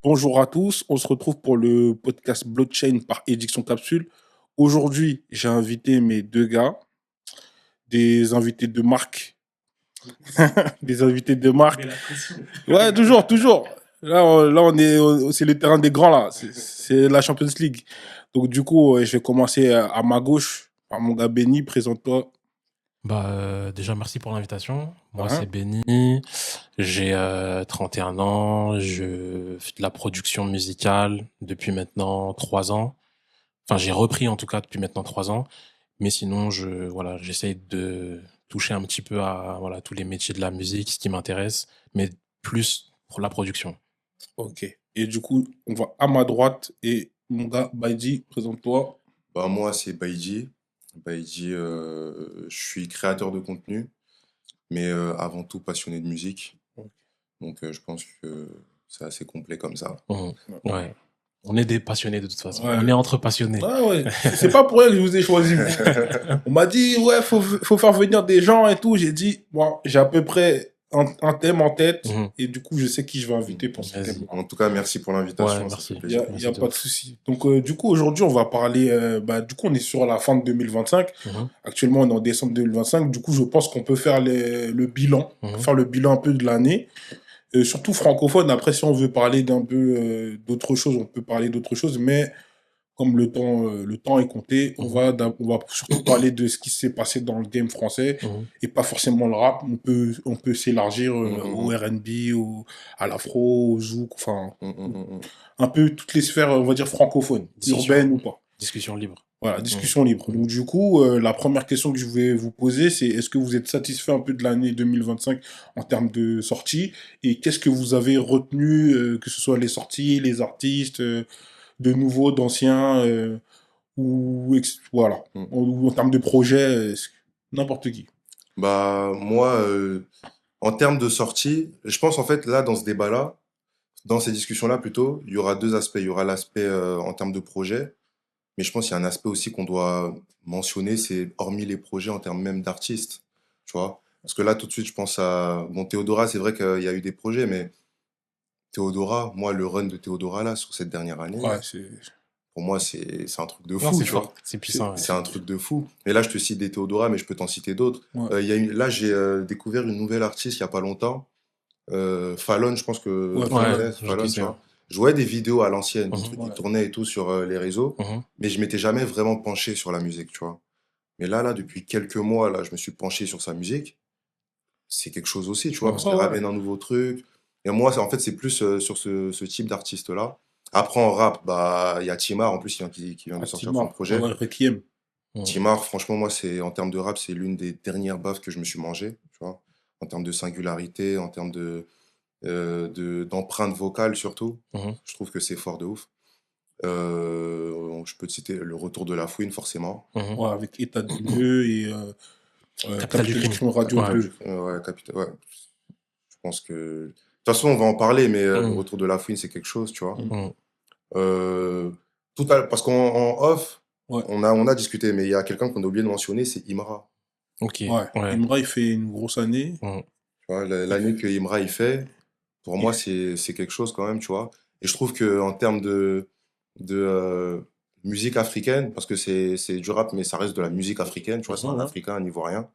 Bonjour à tous, on se retrouve pour le podcast Blockchain par Édiction Capsule. Aujourd'hui, j'ai invité mes deux gars, des invités de marque. Des invités de marque. Ouais, toujours. C'est le terrain des grands, là. C'est la Champions League. Donc, du coup, je vais commencer à ma gauche par mon gars Benny. Présente-toi. Déjà, merci pour l'invitation. Moi, c'est Hein. Benny. J'ai 31 ans. Je fais de la production musicale depuis maintenant 3 ans. Enfin, j'ai repris en tout cas depuis maintenant 3 ans. Mais sinon, voilà, j'essaye de toucher un petit peu à voilà, tous les métiers de la musique, ce qui m'intéresse, mais plus pour la production. Ok. Et du coup, on va à ma droite. Et mon gars Baidi, présente-toi. Bah, moi, c'est Baïdji. Baïdji, je suis créateur de contenu, mais avant tout passionné de musique. Donc, je pense que c'est assez complet comme ça. Mhm. Ouais. On est des passionnés de toute façon. Ouais. On est entre passionnés. Ouais. C'est pas pour rien que je vous ai choisi. On m'a dit, ouais, faut faire venir des gens et tout. J'ai dit, moi, j'ai à peu près un thème en tête. Mhm. Et du coup, je sais qui je vais inviter pour ce Vas-y. thème. En tout cas, merci pour l'invitation, Ouais, ça merci. fait Il n'y plaisir. a, Merci de pas de ouf. souci. Donc, du coup, aujourd'hui, on va parler. Du coup, on est sur la fin de 2025. Mhm. Actuellement, on est en décembre 2025. Du coup, je pense qu'on peut faire le bilan. On peut Mhm. faire le bilan un peu de l'année. Surtout francophone. Après, si on veut parler d'un peu d'autre chose, on peut parler d'autre chose. Mais comme le temps est compté, on va surtout parler de ce qui s'est passé dans le game français Mhm. et pas forcément le rap. On peut s'élargir au R&B, à l'afro, au zouk, enfin, un peu toutes les sphères, on va dire, francophones, Discussion. urbaines ou pas. Discussion libre. Voilà, discussion libre. Donc, du coup, la première question que je vais vous poser, c'est est-ce que vous êtes satisfait un peu de l'année 2025 en termes de sorties et qu'est-ce que vous avez retenu, que ce soit les sorties, les artistes, de nouveaux, d'anciens, voilà. Ou en termes de projet, n'importe qui. Bah, moi, en termes de sortie, je pense en fait, là, dans ce débat-là, dans ces discussions-là plutôt, il y aura deux aspects. Il y aura l'aspect en termes de projet, mais je pense qu'il y a un aspect aussi qu'on doit mentionner, c'est hormis les projets en termes même d'artistes, tu vois. Parce que là, tout de suite, je pense à... Bon, Théodora, c'est vrai qu'il y a eu des projets, mais Théodora, moi, le run de Théodora, là, sur cette dernière année, Ouais, c'est. pour moi, c'est un truc de Non, fou, c'est tu vois. fort. C'est puissant. C'est un truc de fou. Et là, je te cite des Théodora, mais je peux t'en citer d'autres. Ouais. Là, j'ai découvert une nouvelle artiste il y a pas longtemps. Fallon, je pense que Ouais, tu Fallon. connais, Je Fallon, qui tu sais. vois. Je voyais des vidéos à l'ancienne, des trucs qui Ouais. tournaient et tout sur les réseaux, Mhm. mais je m'étais jamais vraiment penché sur la musique, tu vois. Mais là, depuis quelques mois, là, je me suis penché sur sa musique. C'est quelque chose aussi, tu vois, parce qu'elle Ouais. ramène un nouveau truc. Et moi, en fait, c'est plus sur ce type d'artiste-là. Après, en rap, bah, il y a Timar, en plus, qui vient de sortir son Timar. projet. Ouais, Requiem. Mhm. Timar, franchement, moi, en termes de rap, c'est l'une des dernières baffes que je me suis mangé, tu vois. En termes de singularité, en termes d'empreinte vocale, surtout. Mhm. Je trouve que c'est fort de ouf. Je peux te citer Le Retour de la Fouine, forcément. Mhm. Ouais, avec État des lieux et Capital du crime. Radio Ouais. 2. Ouais. Je pense que... De toute façon, on va en parler, mais Le Mhm. Retour de la Fouine, c'est quelque chose, tu vois. Mhm. Euh, Parce qu'en off, Ouais. on a discuté, mais il y a quelqu'un qu'on a oublié de mentionner, c'est Imra. Ok. Ouais. Ouais. Imra, il fait une grosse année. Mhm. Tu vois, l'année que Imra il fait, pour moi, c'est quelque chose quand même, tu vois. Et je trouve que en termes de musique africaine, parce que c'est du rap, mais ça reste de la musique africaine, tu vois, c'est un Africain, un Ivoirien.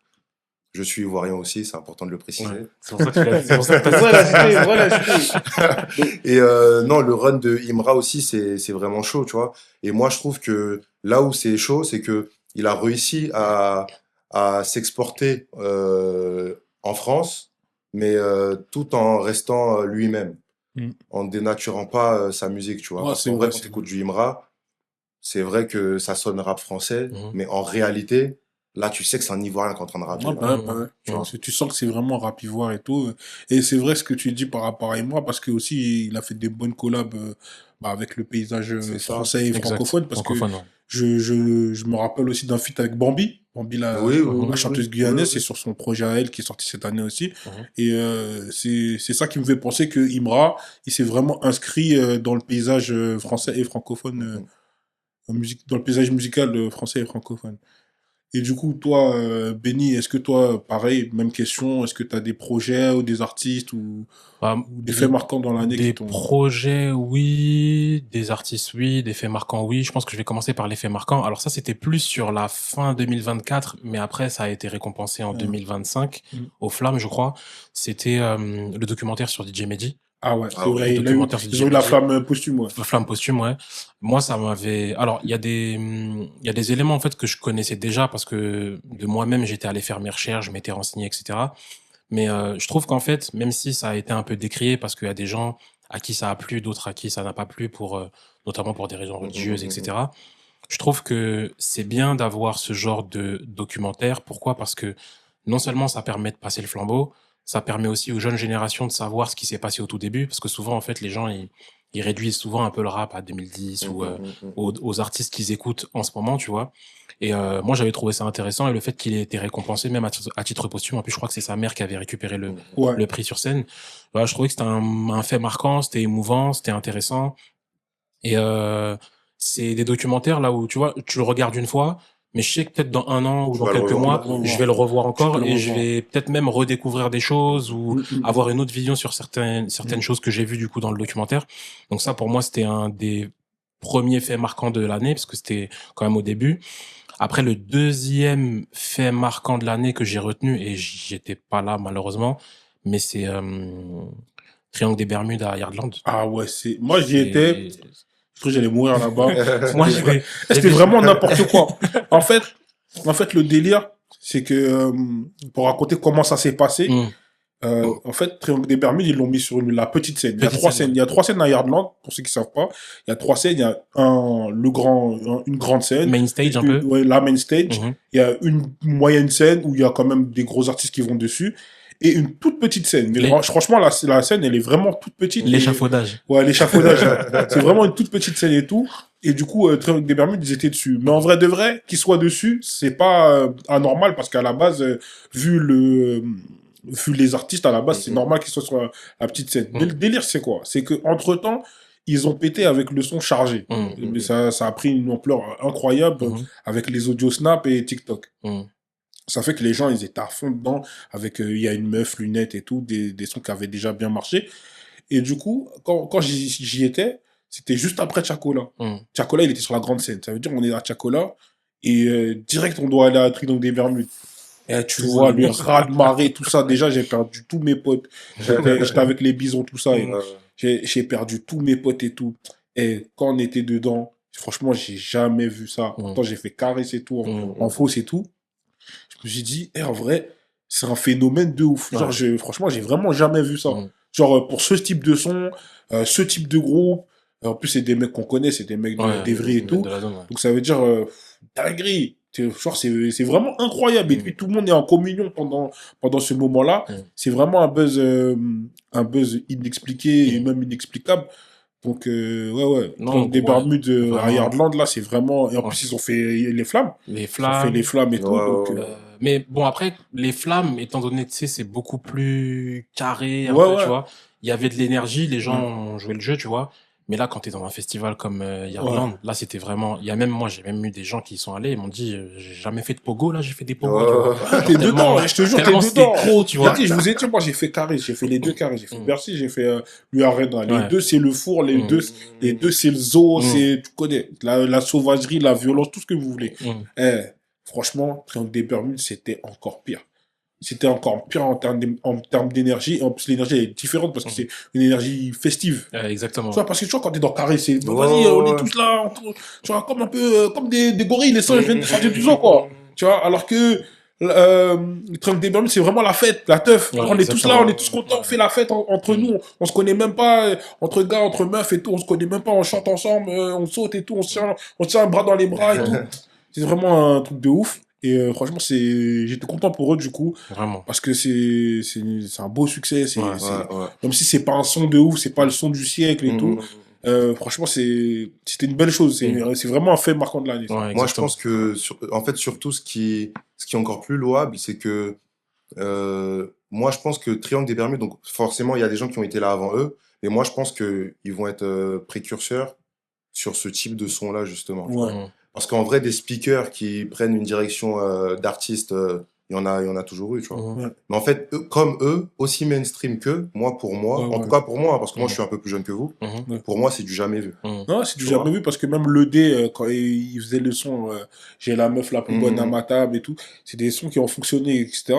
Je suis Ivoirien aussi, c'est important de le préciser. Ouais. C'est pour ça que tu l'as. C'est pour ça que t'as Et non, le run de Imra aussi, c'est vraiment chaud, tu vois. Et moi, je trouve que là où c'est chaud, c'est que il a réussi à s'exporter en France, mais tout en restant lui-même, Mm. en dénaturant pas sa musique, tu vois. Ouais, Parce c'est qu'en vrai, vrai, quand c'est tu vrai. écoutes du Imra, c'est vrai que ça sonne rap français, Mhm. mais en réalité, là, tu sais que c'est un Ivoirien qui est en train de rapper, Ouais, là. ouais. Tu vois. Tu sens que c'est vraiment rap ivoire et tout. Et c'est vrai ce que tu dis par rapport à moi, parce que aussi il a fait des bonnes collabs avec le paysage C'est ça. français et Exact. francophone, parce que Francophone. Ouais. je me rappelle aussi d'un feat avec Bambi. Bambi, Oui, oui, la oui, chanteuse oui, guyanaise, c'est oui. sur son projet à elle qui est sorti cette année aussi. Mhm. Et c'est ça qui me fait penser que Imra, il s'est vraiment inscrit dans le paysage français et francophone, Mhm. dans le paysage musical français et francophone. Et du coup, toi, Benny, est-ce que toi, pareil, même question, est-ce que tu as des projets ou des artistes ou Bah, des faits marquants dans l'année qui des t'ont... projets, oui. Des artistes, oui. Des faits marquants, oui. Je pense que je vais commencer par les faits marquants. Alors ça, c'était plus sur la fin 2024, mais après, ça a été récompensé en Ah. 2025 Mm. au Flamme, je crois. C'était le documentaire sur DJ Mehdi. Ah ouais, Ah c'est ouais, vrai, Le documentaire sur ils DJ ont eu la Mehdi. flamme posthume, ouais. Flamme posthume, ouais. Moi, ça m'avait. Alors, il y a des éléments en fait que je connaissais déjà parce que de moi-même, j'étais allé faire mes recherches, je m'étais renseigné, etc. Mais je trouve qu'en fait, même si ça a été un peu décrié parce qu'il y a des gens à qui ça a plu, d'autres à qui ça n'a pas plu, pour notamment pour des raisons religieuses, etc. Je trouve que c'est bien d'avoir ce genre de documentaire. Pourquoi? Parce que non seulement ça permet de passer le flambeau, ça permet aussi aux jeunes générations de savoir ce qui s'est passé au tout début, parce que souvent, en fait, les gens, ils réduisent souvent un peu le rap à 2010 ou aux artistes qu'ils écoutent en ce moment, tu vois. Et moi, j'avais trouvé ça intéressant, et le fait qu'il ait été récompensé, même à titre posthume, en plus, je crois que c'est sa mère qui avait récupéré Ouais. le prix sur scène. Voilà, je trouvais que c'était un fait marquant, c'était émouvant, c'était intéressant. Et c'est des documentaires là où, tu vois, tu le regardes une fois, mais je sais que peut-être dans un an ou Tu dans vas le quelques revoir. mois, je vais le revoir Tu peux encore le et je revoir. vais peut-être même redécouvrir des choses ou Mm. avoir une autre vision sur certaines choses que j'ai vues du coup dans le documentaire. Donc ça, pour moi, c'était un des premiers faits marquants de l'année parce que c'était quand même au début. Après, le deuxième fait marquant de l'année que j'ai retenu, et j'étais pas là malheureusement, mais c'est Triangle des Bermudes à Yardland. Ah ouais, c'est... Moi, j'y étais, je crois que j'allais mourir là-bas. Moi, C'était vraiment n'importe quoi. En fait, le délire, c'est que, pour raconter comment ça s'est passé, en fait, Triangle des Bermudes, ils l'ont mis sur la petite scène. Il y a trois scènes. Il y a trois scènes à Yardland, pour ceux qui savent pas. Il y a trois scènes. Il y a une grande scène. Main stage un peu. Ouais, la main stage. Mhm. Il y a une moyenne scène où il y a quand même des gros artistes qui vont dessus. Et une toute petite scène. Mais franchement, la scène, elle est vraiment toute petite. L'échafaudage. Ouais, l'échafaudage. C'est vraiment une toute petite scène et tout. Et du coup, Triangle des Bermudes, ils étaient dessus. Mais en vrai de vrai, qu'ils soient dessus, c'est pas anormal parce qu'à la base, vu les artistes, à la base, c'est normal qu'ils soient sur la petite scène. Mais le délire, c'est quoi? C'est que entre temps, ils ont pété avec le son chargé. Mais ça a pris une ampleur incroyable avec les audios Snap et TikTok. Ça fait que les gens, ils étaient à fond dedans avec il y a une meuf, lunettes et tout, des sons qui avaient déjà bien marché. Et du coup, quand j'y étais, c'était juste après Chacola. Chacola, il était sur la grande scène. Ça veut dire on est à Chacola et direct, on doit aller à Triangle des Bermudes. Et tu vois, le raz-de-marée, tout ça. Déjà, j'ai perdu tous mes potes. J'étais avec les bisons, tout ça. Et j'ai perdu tous mes potes et tout. Et quand on était dedans, franchement, j'ai jamais vu ça. Pourtant, j'ai fait caresse et tout, en fausse et tout. Je me suis dit, en vrai, c'est un phénomène de ouf. Genre, franchement, j'ai vraiment jamais vu ça. Genre, pour ce type de son, ce type de groupe. En plus, c'est des mecs qu'on connaît, c'est des mecs d'Evry et tout. Donc, ça veut dire, dinguerie. Genre, c'est vraiment incroyable. Et puis, tout le monde est en communion pendant ce moment-là. C'est vraiment un buzz inexpliqué et même inexplicable. Donc, ouais. Donc, des Bermudes à Yardland, là, c'est vraiment... Et en plus, ils ont fait les flammes. Les Ils ont fait les flammes et tout. Donc, mais bon, après, les flammes, étant donné, tu sais, c'est beaucoup plus carré, un Ouais, peu, ouais. tu vois. Il y avait de l'énergie, les gens ont joué le jeu, tu vois. Mais là, quand t'es dans un festival comme Yardland, là, c'était vraiment... Il y a même, moi, j'ai même eu des gens qui y sont allés et m'ont dit, j'ai jamais fait de pogo, là, j'ai fait des pogos, tu vois. Ah, t'es dedans, je te jure, t'es tellement c'était dedans. trop, tu vois. Je vous ai dit, moi, j'ai fait carré, j'ai fait les deux carrés. J'ai fait Bercy, j'ai fait l'U-Arena. Les deux, c'est le four, les deux, c'est le zoo, c'est, tu connais, la sauvagerie, la violence, tout ce que vous voulez. Franchement, Triangle des Bermudes, c'était encore pire. C'était encore pire en termes d'énergie. En plus, l'énergie est différente parce que c'est une énergie festive. Exactement. Tu vois, parce que tu vois, quand t'es dans carré, c'est, vas-y, on est tous là, tu vois, comme un peu, comme des gorilles, les singes viennent chanter tout ça, quoi. Tu vois, alors que, le Triangle des Bermudes, c'est vraiment la fête, la teuf. On est tous là, on est tous contents, on fait la fête entre nous. On se connaît même pas, entre gars, entre meufs et tout, on se connaît même pas, on chante ensemble, on saute et tout, on se tient un bras dans les bras et tout. C'est vraiment un truc de ouf. Et franchement, j'étais content pour eux du coup. Vraiment. Parce que c'est un beau succès. Même si c'est pas un son de ouf, c'est pas le son du siècle et tout. Franchement, c'était une belle chose. C'est vraiment un fait marquant de l'année. Moi, je pense que, en fait, surtout, ce qui est encore plus louable, c'est que moi, je pense que Triangle des Bermudes, donc forcément, il y a des gens qui ont été là avant eux. Et moi, je pense qu'ils vont être précurseurs sur ce type de son-là, justement. Parce qu'en vrai, des speakers qui prennent une direction d'artiste, il y en a toujours eu, tu vois. Ouais. Mais en fait, comme eux, aussi mainstream qu'eux, pour moi, Ouais, en ouais. tout cas pour moi, hein, parce que moi Mhm. je suis un peu plus jeune que vous, Mhm. pour moi c'est du jamais vu. Mhm. Non, c'est du Tu jamais vois. vu parce que même le D, quand il faisait le son J'ai la meuf la plus bonne à Mhm. ma table et tout, c'est des sons qui ont fonctionné, etc.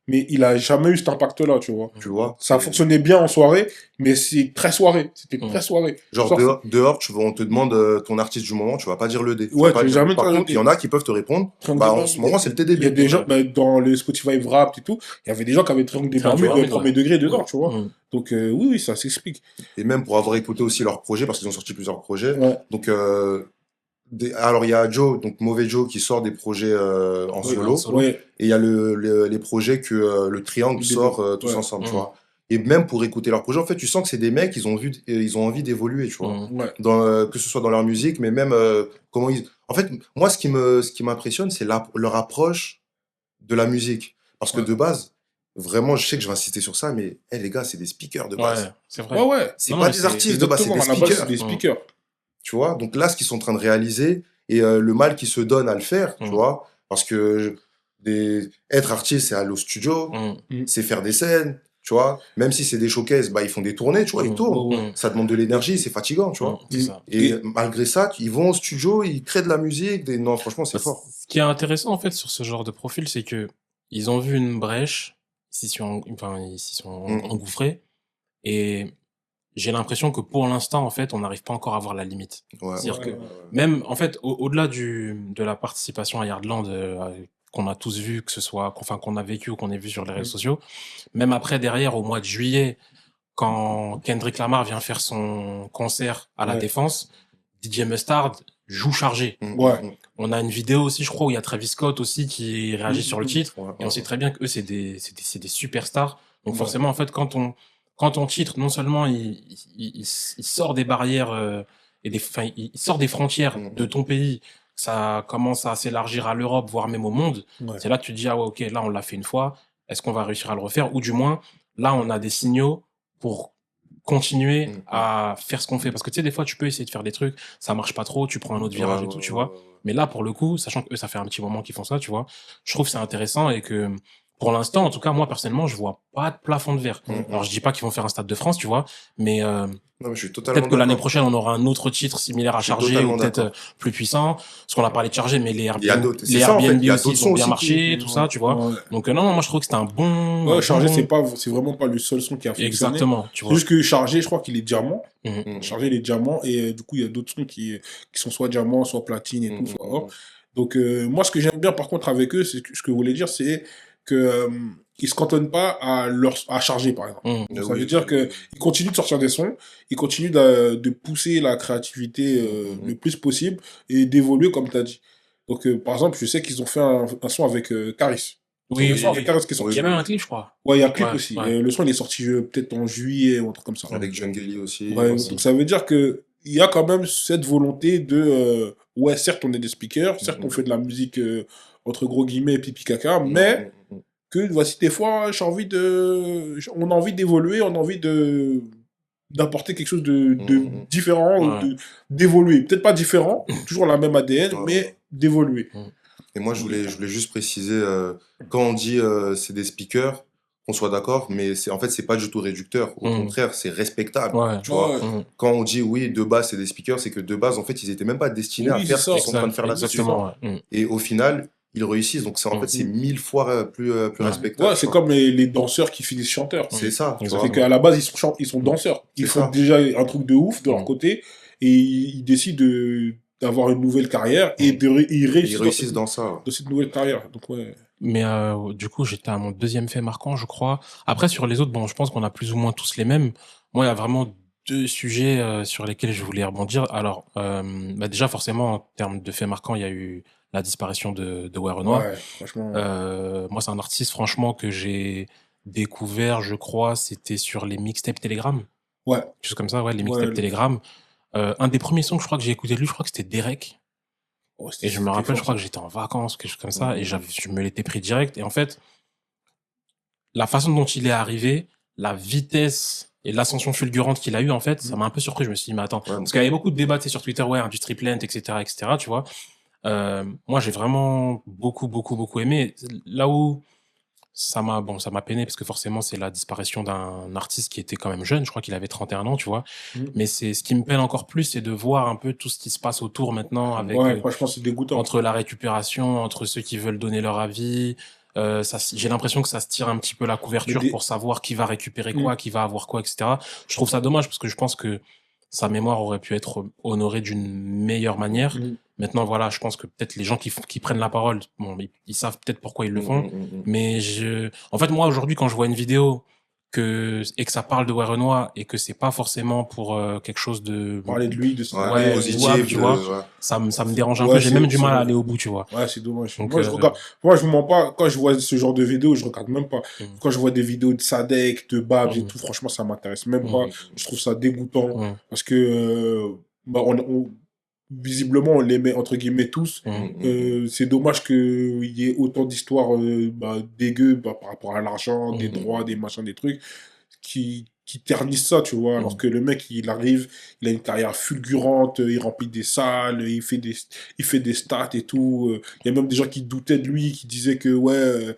Mais il a jamais eu cet impact-là, tu vois. Tu vois. Ça fonctionnait bien en soirée, mais c'est très soirée. C'était Mhm. très soirée. Genre Genre, dehors, on te demande ton artiste du moment, tu vas pas dire le D. Tu Ouais, vas pas tu vas dire. jamais Par dire le contre, D. il y en a qui peuvent te répondre. Bah en ce moment c'est le il y a TDB. des gens, Ouais. bah, dans les Spotify Wrapped et tout, il y avait des gens qui avaient Triangle des Triangle Bermudes, des Bermudes, premier ouais. degré dedans, tu vois. Mhm. Donc, oui, oui, ça s'explique. Et même pour avoir écouté aussi leurs projets, parce qu'ils ont sorti plusieurs projets. Ouais. Donc alors il y a Joe, donc Mauvais Joe, qui sort des projets en Oui, solo. Ouais. Et il y a les projets que le Triangle Les sort deux. tous Ouais. ensemble, tu Mhm. vois. Et même pour écouter leurs projets, en fait, tu sens que c'est des mecs, ils ont envie d'évoluer, tu vois. Mhm. Ouais. Que ce soit dans leur musique, mais même comment ils. En fait, moi, ce qui m'impressionne, c'est leur approche de la musique. Parce que Ouais. de base, vraiment, je sais que je vais insister sur ça, mais les gars, c'est des speakers de base. Ouais, c'est vrai. Ouais, ouais. C'est Non, pas mais des c'est- artistes de base, c'est Exactement, des à la base, c'est speakers. des speakers. Tu vois, donc là, ce qu'ils sont en train de réaliser et le mal qu'ils se donnent à le faire, tu Mhm. vois, parce que être artiste, c'est aller au studio, Mhm. c'est faire des scènes, tu vois, même si c'est des showcases, bah, ils font des tournées, tu vois, ils Mhm. tournent. Mhm. Ça demande de l'énergie, c'est fatigant, tu vois. C'est ça. Et malgré ça, ils vont au studio, ils créent de la musique, non, franchement, c'est Bah, fort. ce qui est intéressant en fait sur ce genre de profil, c'est que ils ont vu une brèche, ils s'y sont Mhm. engouffrés, et j'ai l'impression que pour l'instant en fait, on n'arrive pas encore à voir la limite. Ouais, C'est-à-dire ouais, que ouais, ouais. même en fait, au-delà de la participation à Yardland qu'on a tous vu, que ce soit, enfin qu'on a vécu ou qu'on ait vu sur les réseaux sociaux, même après derrière au mois de juillet, quand Kendrick Lamar vient faire son concert à la Ouais. Défense, DJ Mustard joue chargé. Ouais. On a une vidéo aussi, je crois, où il y a Travis Scott aussi qui réagit sur le titre. Ouais, Et on sait très bien que eux, c'est des superstars. Donc Ouais. forcément, en fait, quand on titre, non seulement il sort des barrières enfin, il sort des frontières de ton pays, ça commence à s'élargir à l'Europe, voire même au monde. Ouais. C'est là que tu te dis, ah ouais, ok, là, on l'a fait une fois. Est-ce qu'on va réussir à le refaire? Ou du moins, là, on a des signaux pour continuer à faire ce qu'on fait. Parce que tu sais, des fois, tu peux essayer de faire des trucs, ça marche pas trop, tu prends un autre virage et tout, tu vois. Mais là, pour le coup, sachant que eux, ça fait un petit moment qu'ils font ça, tu vois, je trouve que c'est intéressant et que, pour l'instant, en tout cas, moi, personnellement, je vois pas de plafond de verre. Alors, je dis pas qu'ils vont faire un Stade de France, tu vois, mais Non, mais je suis totalement peut-être que l'année d'accord. prochaine, on aura un autre titre similaire à Je suis charger totalement ou peut-être d'accord. plus puissant. Parce qu'on a parlé de charger, mais les Il y a Airbnb, d'autres, c'est les ça, en fait. Airbnb Il y a aussi, d'autres ils ont sons bien aussi marché, tout ça, tu vois. Ouais. Donc, non, moi, je trouve que c'était un bon... Ouais, un Chargé, bon- c'est vraiment pas le seul son qui a fonctionné. Exactement, tu C'est vois. juste que Chargé, je crois qu'il est diamant. Mhm. Chargé, il est diamant. Et du coup, il y a d'autres sons qui sont soit diamant, soit platine et tout, soit or. Donc, moi, ce que j'aime bien, par contre, avec eux, c'est ce que vous voulez dire, c'est que ils se cantonnent pas à charger, par exemple. Mhm. Donc, ça veut dire qu'ils continuent de sortir des sons, ils continuent de pousser la créativité le plus possible et d'évoluer, comme tu as dit. Donc, par exemple, je sais qu'ils ont fait un son avec Caris. Oui, Le oui, son avec oui. Caris qui est Il sorti. y a même un clip, je crois. Ouais, il y a un clip Ouais, aussi. ouais. Le son, il est sorti peut-être en juillet ou un truc comme ça. Avec John Gelly aussi. Ouais, aussi. donc ça veut dire que il y a quand même cette volonté de ouais, certes on est des speakers, certes on fait de la musique entre gros guillemets pipi caca, mais que voici des fois on a envie d'évoluer, on a envie d'apporter quelque chose de différent, ou Ouais. d'évoluer. Peut-être pas différent, toujours la même ADN, mais d'évoluer. Et moi, je voulais juste préciser, quand on dit c'est des speakers, qu'on soit d'accord, mais en fait, c'est pas du tout réducteur. Au contraire, c'est respectable. Ouais. Tu vois, Ouais. quand on dit oui, de base, c'est des speakers, c'est que de base, en fait, ils étaient même pas destinés Oui, à faire c'est ce qu'ils ça. sont en train de faire là-dessus. Exactement, ouais. Et au final, ils réussissent. Donc, en fait, c'est 1000 fois plus respectable. Ouais, c'est comme les danseurs qui finissent chanteurs. C'est ça. tu vois. C'est qu'à la base, ils sont danseurs. Ils C'est font ça. déjà un truc de ouf de leur côté et ils décident d'avoir une nouvelle carrière et ils réussissent dans ça. dans cette nouvelle carrière. Donc, ouais. Mais du coup, j'étais à mon deuxième fait marquant, je crois. Après, sur les autres, bon, je pense qu'on a plus ou moins tous les mêmes. Moi, il y a vraiment deux sujets sur lesquels je voulais rebondir. Alors, bah déjà, forcément, en termes de faits marquants, il y a eu la disparition de Ouais Renoir. Ouais, franchement. Moi, c'est un artiste, franchement, que j'ai découvert, je crois, c'était sur les mixtapes Telegram. Ouais. Quelque chose comme ça, ouais, les mixtapes Telegram. Un des premiers sons que je crois que j'ai écouté de lui, je crois que c'était Derek. Et je me rappelle, je crois que j'étais en vacances, quelque chose comme ça, et je me l'étais pris direct. Et en fait, la façon dont il est arrivé, la vitesse et l'ascension fulgurante qu'il a eu, en fait, ça m'a un peu surpris. Je me suis dit, mais attends, parce qu'il y avait beaucoup de débats, tu sais, sur Twitter, ouais, Industry Plant, etc., tu vois. Moi, j'ai vraiment beaucoup aimé. Là où ça m'a peiné parce que forcément, c'est la disparition d'un artiste qui était quand même jeune. Je crois qu'il avait 31 ans, tu vois? Mmh. Mais c'est ce qui me peine encore plus, c'est de voir un peu tout ce qui se passe autour maintenant avec, Ouais, franchement, c'est dégoûtant. entre la récupération, entre ceux qui veulent donner leur avis, j'ai l'impression que ça se tire un petit peu la Mais couverture pour savoir qui va récupérer mmh, quoi, qui va avoir quoi, et cetera. Je trouve ça dommage parce que je pense que sa mémoire aurait pu être honorée d'une meilleure manière. mmh. Maintenant, voilà, je pense que peut-être les gens qui prennent la parole, bon, ils savent peut-être pourquoi ils le font. Mais en fait, moi, aujourd'hui, quand je vois une vidéo et que ça parle de Werenoi et que c'est pas forcément pour quelque chose de, Parler de lui, de sa Ouais, ouais, carrière, louable, positif, tu vois, ouais. ça me dérange un peu. ouais, J'ai même du mal à aller au bout, tu vois. ouais, c'est dommage. Donc, Moi, je regarde, moi, je vous mens pas, quand je vois ce genre de vidéos, je regarde même pas. mm, Quand je vois des vidéos de Sadek, de Babs et mm, tout, franchement, ça m'intéresse même mm, pas. Je trouve ça dégoûtant mm, parce que, bah, visiblement, on les met entre guillemets tous. C'est dommage qu'il y ait autant d'histoires bah, dégueu bah, par rapport à l'argent, des droits, des machins, des trucs qui ternissent ça, tu vois. Alors mm, que le mec, il arrive, il a une carrière fulgurante, il remplit des salles, il fait des stats et tout. Il y a même des gens qui doutaient de lui, qui disaient que, ouais,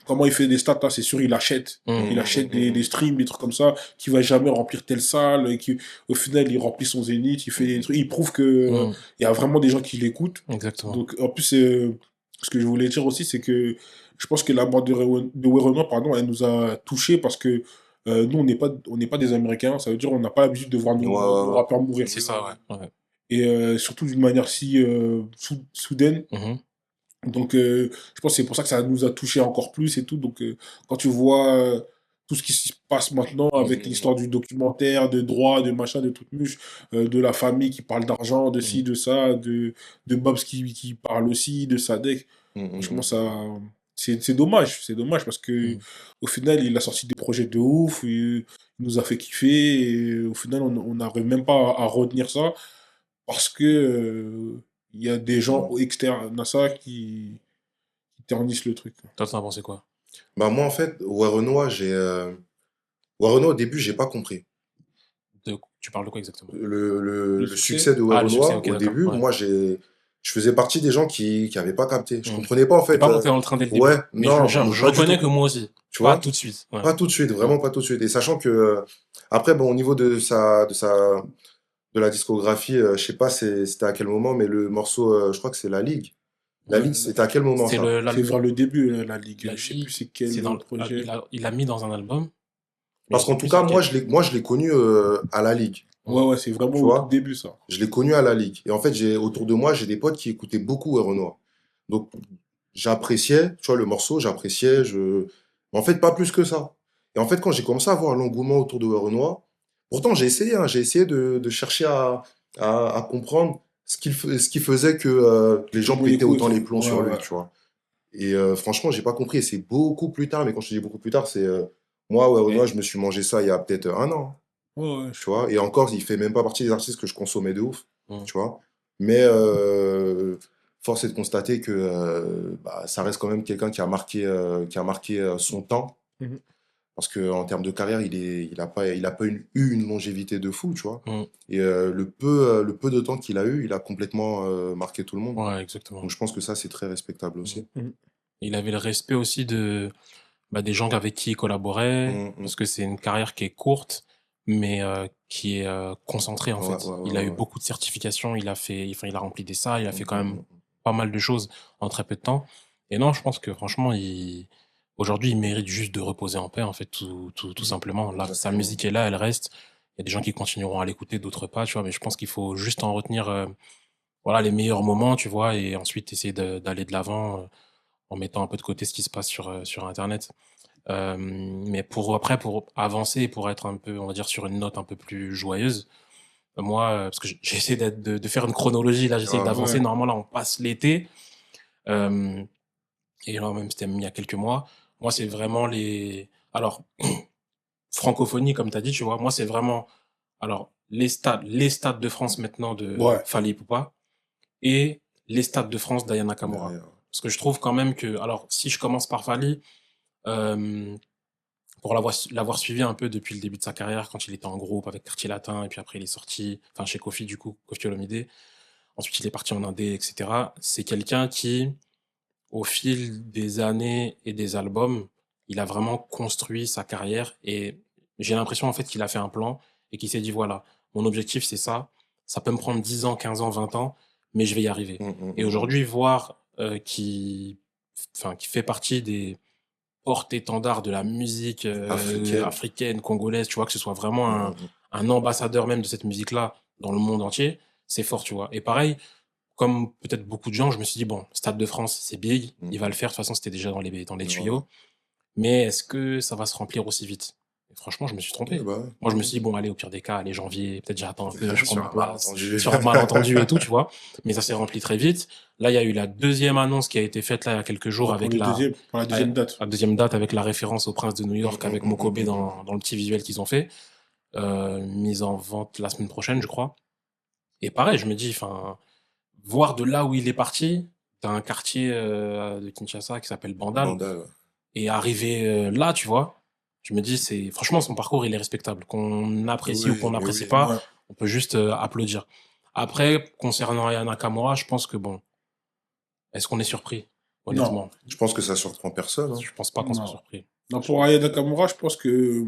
comment il fait des stats là, c'est sûr, il achète. Il achète des streams, des trucs comme ça, qui va jamais remplir telle salle, et qui, au final, il remplit son zénith, il fait des trucs, il prouve que mm. il y a vraiment des gens qui l'écoutent. Exactement. Donc, en plus, ce que je voulais dire aussi, c'est que je pense que la mort de Werenoi, pardon, elle nous a touchés parce que nous, on n'est pas des Américains. Ça veut dire on n'a pas l'habitude de voir Ouais, nos ouais, rappeurs mourir. C'est ça, ouais. Ouais. Et surtout d'une manière si soudaine. Mhm, Donc, je pense que c'est pour ça que ça nous a touchés encore plus et tout. Donc, quand tu vois tout ce qui se passe maintenant avec l'histoire du documentaire, de droit, de machin, de trucs muches, de la famille qui parle d'argent, de ci, mhm, de ça, de Bobs qui parle aussi, de Sadek, franchement, ça, c'est dommage. C'est dommage parce que mhm. au final, il a sorti des projets de ouf, il nous a fait kiffer et au final, on n'arrive même pas à retenir ça parce que il y a des gens externes à ça qui ternissent le truc. Toi, t'en as pensé quoi? Bah, moi, en fait, Werenoi, Werenoi, au début, j'ai pas compris. Tu parles de quoi exactement? Le Le succès? succès de Ah, le succès, Werenoi, ok, au d'accord. début, Ouais. moi, je faisais partie des gens qui avaient pas capté. Je Mm. comprenais pas, en T'es fait. pas monté dans le train dès le Ouais, début. Mais non, je pas du reconnais tout. que moi aussi. Tu Pas vois? tout de suite. Ouais. Pas tout de suite, Mm. vraiment pas tout de suite. Et sachant que, après, bon, au niveau de la discographie, je sais pas c'était à quel moment, mais le morceau, je crois que c'est La Ligue. La Ouais, Ligue, c'était à quel moment, C'est ça? c'est vers le début, la Ligue. la Je sais plus Ligue, c'est c'est quel ah, projet. il l'a mis dans un album, mais je Parce sais qu'en tout plus cas, c'est lequel. moi, je l'ai connu à La Ligue. Ouais, Mm. ouais, c'est vraiment Tu au tout vois? début, ça. Je l'ai connu à La Ligue. Et en fait, autour de moi, j'ai des potes qui écoutaient beaucoup Renoir. Donc, j'appréciais, tu vois, le morceau, j'appréciais, mais en fait, pas plus que ça. Et en fait, quand j'ai commencé à voir l'engouement autour de Renoir, pourtant, j'ai essayé, hein, j'ai essayé de chercher à comprendre ce qui faisait que les Tout gens le monde pétaient écoute. autant les plombs Ouais, sur lui, ouais. tu vois. Et franchement, j'ai pas compris. Et c'est beaucoup plus tard, mais quand je te dis beaucoup plus tard, c'est moi, Renoir, Mais, je me suis mangé ça il y a peut-être un an, Ouais, ouais. tu vois. Et encore, il fait même pas partie des artistes que je consommais de ouf, mm. tu vois. Mais force est de constater que bah, ça reste quand même quelqu'un qui a marqué son temps. Mhm. Parce qu'en termes de carrière, il a pas eu une longévité de fou, tu vois. Mm. Et le peu de temps qu'il a eu, il a complètement marqué tout le monde. Ouais, exactement. Donc je pense que ça, c'est très respectable Mm. aussi. Mhm. Il avait le respect aussi des gens avec qui il collaborait, Mm, mm. parce que c'est une carrière qui est courte, mais qui est concentrée en Ouais, fait. ouais, Il a ouais, eu ouais. beaucoup de certifications, il a rempli des salles, il a Mm, fait quand mm, même mm. pas mal de choses en très peu de temps. Et non, je pense que franchement, aujourd'hui, il mérite juste de reposer en paix, en fait, tout simplement. Là, sa Exactement. musique est là, elle reste. Il y a des gens qui continueront à l'écouter, d'autres pas, tu vois, mais je pense qu'il faut juste en retenir, voilà, les meilleurs moments, tu vois, et ensuite essayer d'aller de l'avant, en mettant un peu de côté ce qui se passe sur Internet. Mais pour avancer, pour être un peu, on va dire, sur une note un peu plus joyeuse, moi, parce que j'ai essayé de faire une chronologie, là, j'essaie Ouais, d'avancer. Ouais. Normalement, là, on passe l'été. Euh, et là, même, c'était il y a quelques mois. Moi, c'est vraiment alors, francophonie, comme tu as dit, tu vois, moi, c'est vraiment, alors, les stades de France maintenant de Ouais. Fally Ipupa et les stades de France d'Aya Nakamura. derrière. Parce que je trouve quand même que, alors, si je commence par Fally, euh, pour l'avoir suivi un peu depuis le début de sa carrière, quand il était en groupe avec Quartier Latin, et puis après il est sorti, enfin chez Kofi du coup, Kofi Olomide. Ensuite, il est parti en Indé, etc. C'est quelqu'un qui, au fil des années et des albums, il a vraiment construit sa carrière et j'ai l'impression en fait qu'il a fait un plan et qu'il s'est dit voilà, mon objectif c'est ça, ça peut me prendre 10 ans, 15 ans, 20 ans, mais je vais y arriver. Et aujourd'hui, voir qui fait partie des porte-étendards de la musique africaine, congolaise, tu vois, que ce soit vraiment un ambassadeur même de cette musique-là dans le monde entier, c'est fort, tu vois. Et pareil, comme peut-être beaucoup de gens, je me suis dit, bon, Stade de France, c'est big, il va le faire, de toute façon, c'était déjà dans les tuyaux, mais est-ce que ça va se remplir aussi vite? Et franchement, je me suis trompé. Moi, je me suis dit, bon, allez, au pire des cas, allez, janvier, peut-être j'attends un peu, je prends ma place, sur un malentendu et tout, tu vois. Mais ça s'est rempli très vite. Là, il y a eu la deuxième annonce qui a été faite là il y a quelques jours avec pour la deuxième date. La deuxième date avec la référence au Prince de New York avec Mokobe dans le petit visuel qu'ils ont fait, mise en vente la semaine prochaine, je crois. Et pareil, je me dis, enfin, voir de là où il est parti, t'as un quartier de Kinshasa qui s'appelle Bandal, et arriver là, tu vois, je me dis, c'est franchement, son parcours, il est respectable. Qu'on apprécie ou qu'on n'apprécie pas, on peut juste applaudir. Après, concernant Aya Nakamura, je pense que bon, est-ce qu'on est surpris, honnêtement? Non, je pense que ça surprend personne. Hein. Je pense pas qu'on soit surpris. Non, pour Aya Nakamura, je pense que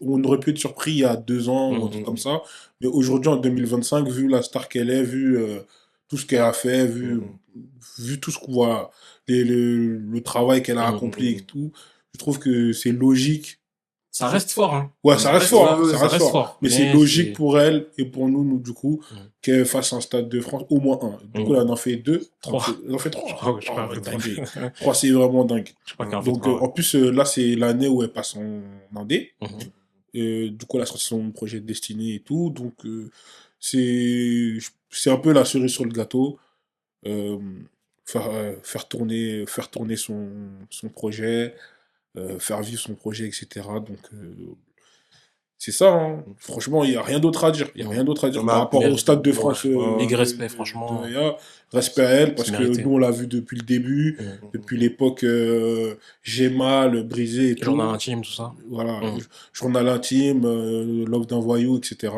on aurait pu être surpris il y a 2 ans ou un truc comme ça. Mais aujourd'hui, en 2025, vu la star qu'elle est, vu tout ce qu'elle a fait, vu tout ce qu'on voit, le travail qu'elle a accompli et tout, je trouve que c'est logique. Ça reste fort, hein. Ouais, ça reste fort. Ça reste fort. Mais c'est logique c'est- pour elle et pour nous, du coup, qu'elle fasse un Stade de France, au moins un. Du coup, elle en fait 2. 3. Elle en fait 3. Je crois qu'elle fait dingue. 3, c'est vraiment dingue. Je crois qu'elle en fait Donc, 3, en plus, là, c'est l'année où elle passe en Indé. Mhm. Du coup, elle a sorti son projet de destinée et tout. Donc, c'est un peu la cerise sur le gâteau. Euh, faire tourner son projet, faire vivre son projet, etc. Donc, c'est ça. Hein. Franchement, il n'y a rien d'autre à dire. Il n'y a rien d'autre à dire par rapport au Stade de France. Big respect, franchement. Respect à elle, parce C'est que mérité. nous, on l'a vu depuis le début, depuis l'époque J'ai mal, Brisé et tout. Journal intime, tout ça. Voilà, journal intime, Love d'un voyou, etc.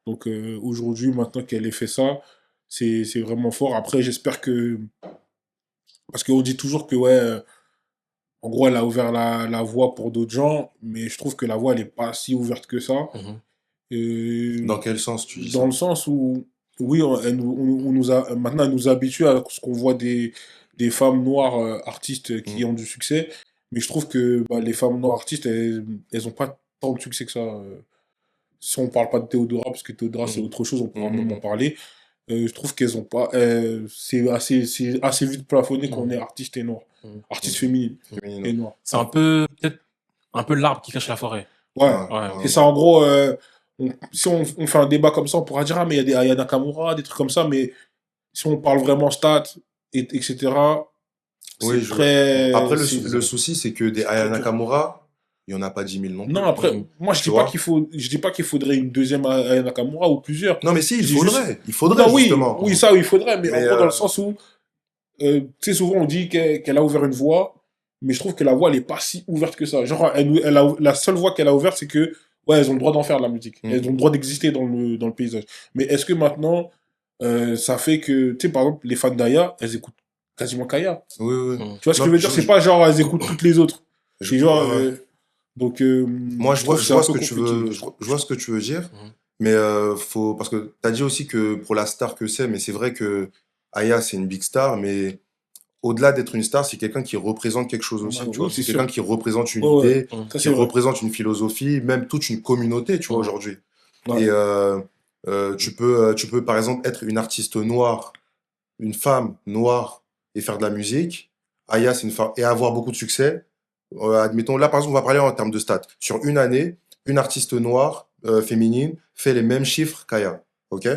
Donc aujourd'hui, maintenant qu'elle ait fait ça, c'est vraiment fort. Après, j'espère que... Parce qu'on dit toujours que, ouais, en gros, elle a ouvert la voie pour d'autres gens, mais je trouve que la voie, elle n'est pas si ouverte que ça. Dans quel sens tu dis ça? Dans le sens où, oui, maintenant, elle nous habitue à ce qu'on voit des femmes noires artistes qui ont du succès, mais je trouve que les femmes noires artistes, elles n'ont pas tant de succès que ça. Si on ne parle pas de Théodora, parce que Théodora, c'est autre chose, on pourra même en parler. Je trouve qu'elles ont pas. C'est assez vite plafonné qu'on est artiste et noir. Artiste féminine et noir. C'est peut-être un peu l'arbre qui cache la forêt. Ouais. Et ça, en gros, si on fait un débat comme ça, on pourra dire, ah, mais il y a Nakamura, des trucs comme ça, mais si on parle vraiment stats, etc. Oui, très. Après, le souci, c'est que des Aya Nakamura, il n'y en a pas 10 000 non plus. Non, après, moi, je dis pas qu'il faudrait une deuxième Aya Nakamura ou plusieurs. Non, mais si, il Non, faudrait justement. Oui, ça, il faudrait, mais en gros, dans le sens où, tu sais, souvent, on dit qu'elle a ouvert une voie, mais je trouve que la voie, elle n'est pas si ouverte que ça. Genre, la seule voie qu'elle a ouverte, c'est que, ouais, elles ont le droit d'en faire de la musique. Elles ont le droit d'exister dans le paysage. Mais est-ce que maintenant, ça fait que, tu sais, par exemple, les fans d'Aya, elles écoutent quasiment qu'Aya. Oui. Tu vois ce que je veux dire? C'est pas genre, elles écoutent toutes les autres. C'est genre, donc, moi, je vois ce que tu veux dire, mais parce que tu as dit aussi que pour la star que c'est, mais c'est vrai que Aya, c'est une big star, mais au-delà d'être une star, c'est quelqu'un qui représente quelque chose aussi, tu vois. C'est quelqu'un qui représente une idée, qui représente une philosophie, même toute une communauté, tu vois, aujourd'hui. Et tu peux, par exemple, être une artiste noire, une femme noire, et faire de la musique. Aya, c'est une femme, et avoir beaucoup de succès. Admettons, là, par exemple, on va parler en termes de stats. Sur une année, une artiste noire, féminine, fait les mêmes chiffres qu'Aya. OK?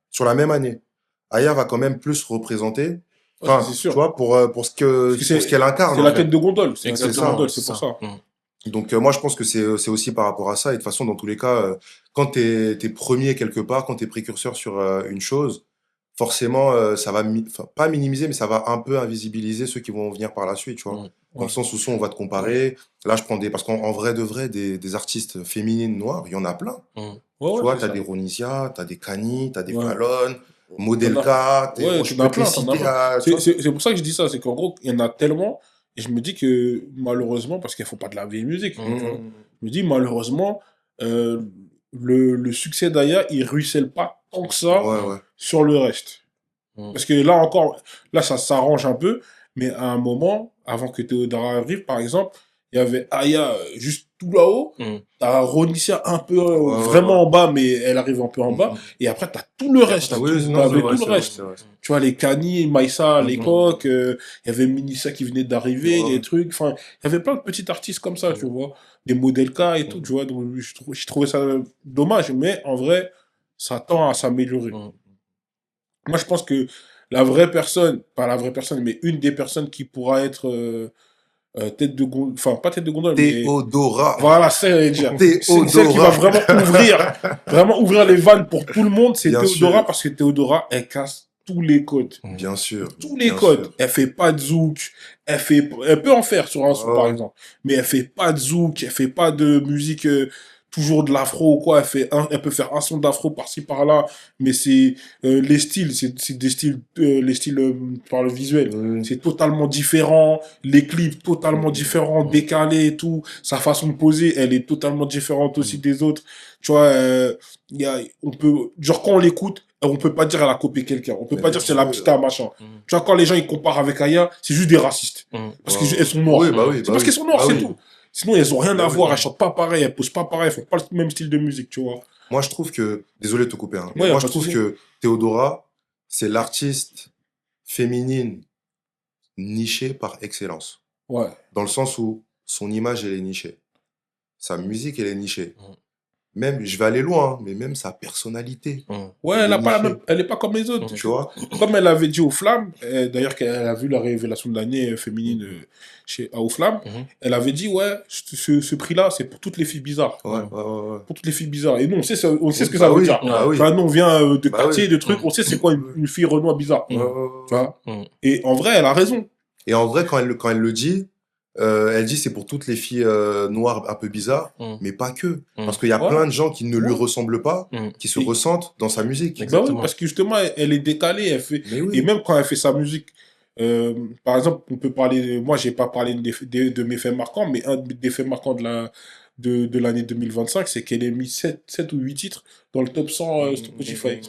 Sur la même année. Aya va quand même plus représenter. Enfin, tu vois, pour ce qu'elle incarne. C'est la tête de gondole. C'est ça, c'est pour ça. Donc, moi, je pense que c'est aussi par rapport à ça. Et de toute façon, dans tous les cas, quand t'es premier quelque part, quand t'es précurseur sur une chose, forcément, ça va pas minimiser, mais ça va un peu invisibiliser ceux qui vont venir par la suite, tu vois. Dans le sens où on va te comparer. Là, je prends parce qu'en vrai de vrai, des artistes féminines noires, il y en a plein. Tu vois, t'as des Ronisia, t'as des Kani, t'as des Fallon, Model T'en 4, Ouais, je t'en as peux te les plein, t'en as citer plein. à, tu vois. C'est pour ça que je dis ça, c'est qu'en gros, il y en a tellement, et je me dis que malheureusement, parce qu'il ne faut pas de la vieille musique, tu vois, je me dis malheureusement, euh, le succès d'Aya, il ruisselle pas tant que ça Ouais, ouais. sur le reste. Mm. Parce que là encore, là ça s'arrange un peu, mais à un moment, avant que Théodora arrive, par exemple, il y avait Aya juste tout là-haut, Mm. t'as Ronisia un peu Ouais, ouais, vraiment ouais. en bas, mais elle arrive un peu en bas, et après t'as tout le Et après, reste. t'as Oui, tout. non, c'est T'avais vrai, tout le c'est vrai, reste. c'est vrai. Tu vois, les Kanye, Maïssa à Mm, l'époque, il y avait Minissa qui venait d'arriver, Ouais. des trucs, enfin, il y avait plein de petits artistes comme ça, tu vois, des modèles K et tout, tu vois, donc je trouvais ça dommage, mais en vrai, ça tend à s'améliorer. Mm. Moi, je pense que la vraie personne, pas la vraie personne, mais une des personnes qui pourra être tête de gondole, enfin, pas tête de gondole, mais Théodora. voilà, c'est ça, j'allais dire. C'est celle qui va Théodora. vraiment ouvrir les vannes pour tout le monde, c'est Bien Théodora, sûr. parce que Théodora, elle casse tous les codes. Bien sûr. Tous les Bien codes. sûr. Elle fait pas de zouk, elle peut en faire sur un son, par Ouais. exemple, mais elle fait pas de zouk, elle fait pas de musique toujours de l'afro ou quoi, elle peut faire un son d'afro par-ci par-là, mais c'est les styles, c'est des styles, les styles par le visuel, Oui. c'est totalement différent, les clips totalement différents, décalés et tout, sa façon de poser, elle est totalement différente aussi des autres, tu vois, on peut, genre quand on l'écoute, on peut pas dire elle a copié quelqu'un, on peut Mais pas bien dire c'est la sûr. petite à machin. Tu vois, quand les gens ils comparent avec Aya, c'est juste des racistes. Parce Ouais, qu'elles sont noires. Oui, bah oui, C'est bah parce oui. qu'elles sont noires, Bah c'est oui. tout. Sinon, elles ont rien Bah à oui. voir, elles chantent pas pareil, elles posent pas pareil, elles font pas le même style de musique, tu vois. Moi, je trouve que, désolé de te couper, hein, mais Ouais, y a moi, pas je de trouve souci. que Théodora, c'est l'artiste féminine nichée par excellence. Ouais. Dans le sens où son image, elle est nichée. Sa musique, elle est nichée. Même, je vais aller loin, hein, mais même sa personnalité, Ouais, elle elle est a pas la nichée. même, elle est pas comme les autres. Tu vois? Comme elle avait dit aux Flammes, d'ailleurs qu'elle a vu la révélation de l'année féminine aux Flammes, elle avait dit ouais, ce prix-là, c'est pour toutes les filles bizarres. Ouais, ouais, ouais. Pour toutes les filles bizarres. Et nous, on sait ce que ça Bah veut oui, dire. bah oui. Tu vois, nous, on vient de Bah quartier, oui. de trucs, on sait c'est quoi une fille renois bizarre. Ouais, ouais, ouais, Tu vois. Mm. Et en vrai, elle a raison. Et en vrai, quand elle le dit, elle dit c'est pour toutes les filles noires un peu bizarres, mais pas que. Parce qu'il y a Ouais. plein de gens qui ne lui Ouais. ressemblent pas, qui se Et- ressentent dans sa musique. Bah oui, Exactement. parce que justement, elle est décalée. Mais Et oui. même quand elle fait sa musique, par exemple, on peut parler. Moi, j'ai pas parlé de mes faits marquants, mais un des faits marquants de l'année 2025, c'est qu'elle ait mis 7 ou 8 titres dans le top 100 Spotify.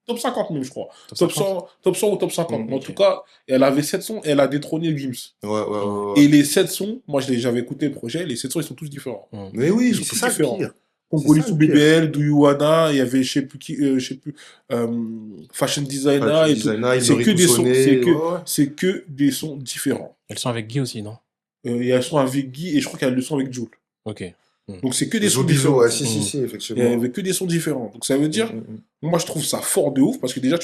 Top 50 même, je crois. Top 100 ou top 50. Mais en tout cas, elle avait 7 sons, elle a détrôné Gims. Ouais, ouais, ouais, Et ouais. les 7 sons, moi j'avais écouté le projet, les 7 sons ils sont tous différents. Mais oui, Ils sont c'est tous ça le différents. pire. Congolais C'est ça sous le pire. BBL, Do You Wanna, il y avait je sais plus qui, je sais plus, Fashion Designer Fashion et tout. designer, C'est Hilary que des sons, Toussonet, ouais, ouais. c'est que des sons différents. Elles sont avec Guy aussi, non? Il y a le son avec Guy et je crois qu'il y a le son avec Jules. Ok. Donc c'est que des sons Bisous, bisous, différents. ouais, si, Il y effectivement. avait que des sons différents. Donc ça veut dire, moi je trouve ça fort de ouf parce que déjà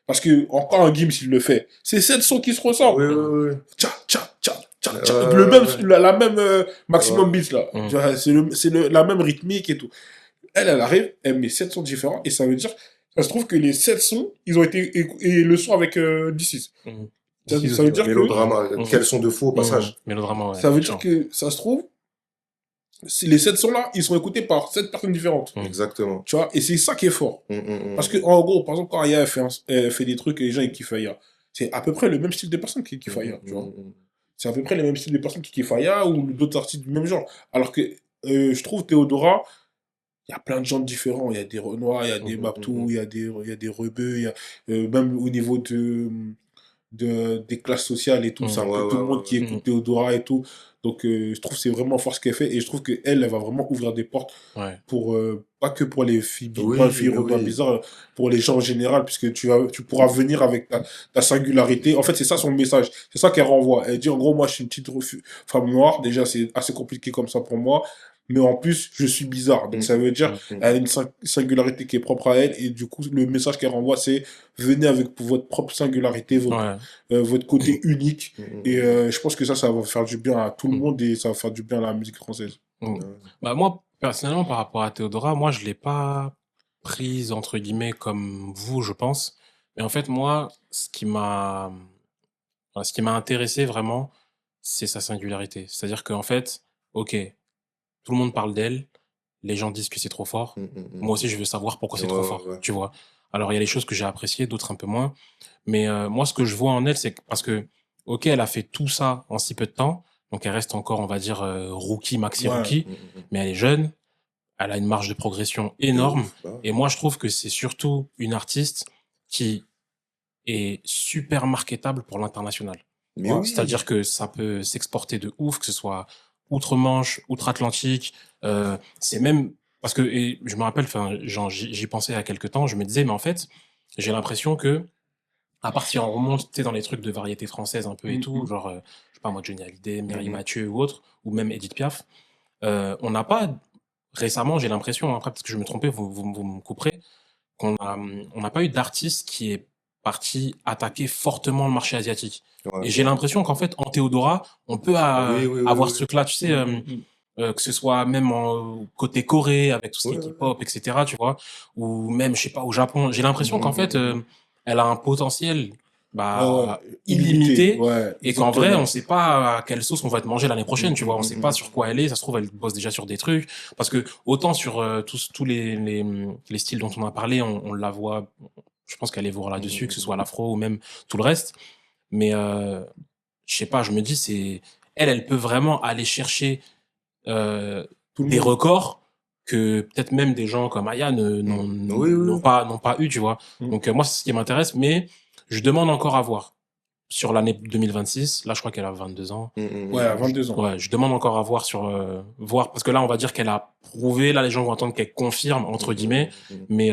parce que encore un Gims il le fait. C'est 7 sons qui se ressemblent. Oui, oui, oui. Tcha, tcha, tcha, tcha, tcha. Le même, la même maximum Ouais. beats là. Tu vois, la même rythmique et tout. Elle arrive, elle met 7 sons différents et ça veut dire, ça se trouve que les 7 sons, ils ont été, et le son avec D6. Ça veut dire que, Mélodrama. Quels sont de faux au passage. Mélodrama, ouais. ça veut dire que, ça se trouve, les 7 sons-là, ils sont écoutés par 7 personnes différentes. Exactement. Tu vois, et c'est ça qui est fort. Parce que, en gros, par exemple, quand Aya elle fait des trucs et les gens ils kiffent Aya, c'est à peu près le même style de personnes qui kiffent Aya, tu vois. C'est à peu près le même style de personnes qui kiffent Aya ou d'autres artistes du même genre. Alors que, je trouve Théodora, il y a plein de gens différents. Il y a des Renois, il y a des Maptou, il y a des Rebeux, il y a, même au niveau des classes sociales et tout, c'est un peu tout le monde qui écoute Théodora et tout. Donc, je trouve que c'est vraiment fort ce qu'elle fait et je trouve qu'elle, elle va vraiment ouvrir des portes pour, pas que pour les filles, Renois bizarres, pour les gens en général, puisque tu pourras venir avec ta singularité. En fait, c'est ça son message. C'est ça qu'elle renvoie. Elle dit, en gros, moi, je suis une petite femme noire. Déjà, c'est assez compliqué comme ça pour moi. Mais en plus, je suis bizarre. Donc, ça veut dire, elle a une singularité qui est propre à elle. Et du coup, le message qu'elle renvoie, c'est venez avec votre propre singularité, votre côté unique. Et je pense que ça va faire du bien à tout le monde et ça va faire du bien à la musique française. Bah, moi, personnellement, par rapport à Théodora, moi, je l'ai pas prise, entre guillemets, comme vous, je pense. Mais en fait, moi, ce qui m'a intéressé vraiment, c'est sa singularité. C'est-à-dire qu'en fait, ok, tout le monde parle d'elle, les gens disent que c'est trop fort. Moi aussi, je veux savoir pourquoi c'est trop fort, tu vois. Alors, il y a les choses que j'ai appréciées, d'autres un peu moins. Mais moi, ce que je vois en elle, c'est que parce que, ok, elle a fait tout ça en si peu de temps, donc elle reste encore, on va dire, rookie, maxi Ouais. rookie, mais elle est jeune, elle a une marge de progression énorme. Et moi, je trouve que c'est surtout une artiste qui est super marketable pour l'international. Mais Ouais, oui. C'est-à-dire que ça peut s'exporter de ouf, que ce soit outre-Manche, outre-Atlantique. C'est même parce que et je me rappelle, enfin, j'y pensais il y a quelques temps. Je me disais, mais en fait, j'ai l'impression que à part si on remonte, tu sais, dans les trucs de variété française un peu et tout, genre, je sais pas moi, Johnny Hallyday, Mireille Mathieu ou autre, ou même Edith Piaf, on n'a pas récemment, j'ai l'impression, après peut-être que je me trompais, vous me couperez, on n'a pas eu d'artiste qui est parti attaquer fortement le marché asiatique. Ouais. Et j'ai l'impression qu'en fait, en Théodora, on peut avoir ce truc-là, tu sais, que ce soit même côté Corée, avec tout ce qui est K-pop, etc., tu vois, ou même, je sais pas, au Japon. J'ai l'impression qu'en fait, elle a un potentiel illimité, ouais, et qu'en vrai, exactement. on sait pas à quelle sauce on va être mangé l'année prochaine, tu vois, on sait pas sur quoi elle est, ça se trouve, elle bosse déjà sur des trucs, parce que autant sur tous les styles dont on a parlé, on la voit, je pense qu'elle est voir là-dessus, que ce soit l'afro ou même tout le reste, mais je sais pas, je me dis, elle peut vraiment aller chercher Tout le des monde. records que peut-être même des gens comme Aya n'ont pas eu, tu vois. Donc moi, c'est ce qui m'intéresse, mais je demande encore à voir. Sur l'année 2026, là, je crois qu'elle a 22 ans. Ouais, à 22 ans. Ouais, je demande encore à voir voir, parce que là, on va dire qu'elle a prouvé, là, les gens vont entendre qu'elle confirme, entre guillemets, mais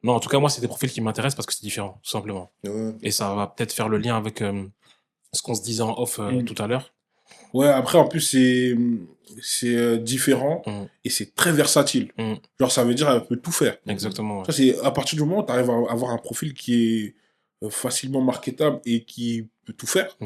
non, en tout cas, moi, c'est des profils qui m'intéressent parce que c'est différent, tout simplement. Et ça va peut-être faire le lien avec ce qu'on se disait en off tout à l'heure. Ouais, après, en plus, c'est différent et c'est très versatile. Genre, ça veut dire qu'elle peut tout faire. Exactement. Ouais. Ça, c'est à partir du moment où tu arrives à avoir un profil qui est facilement marketable et qui peut tout faire.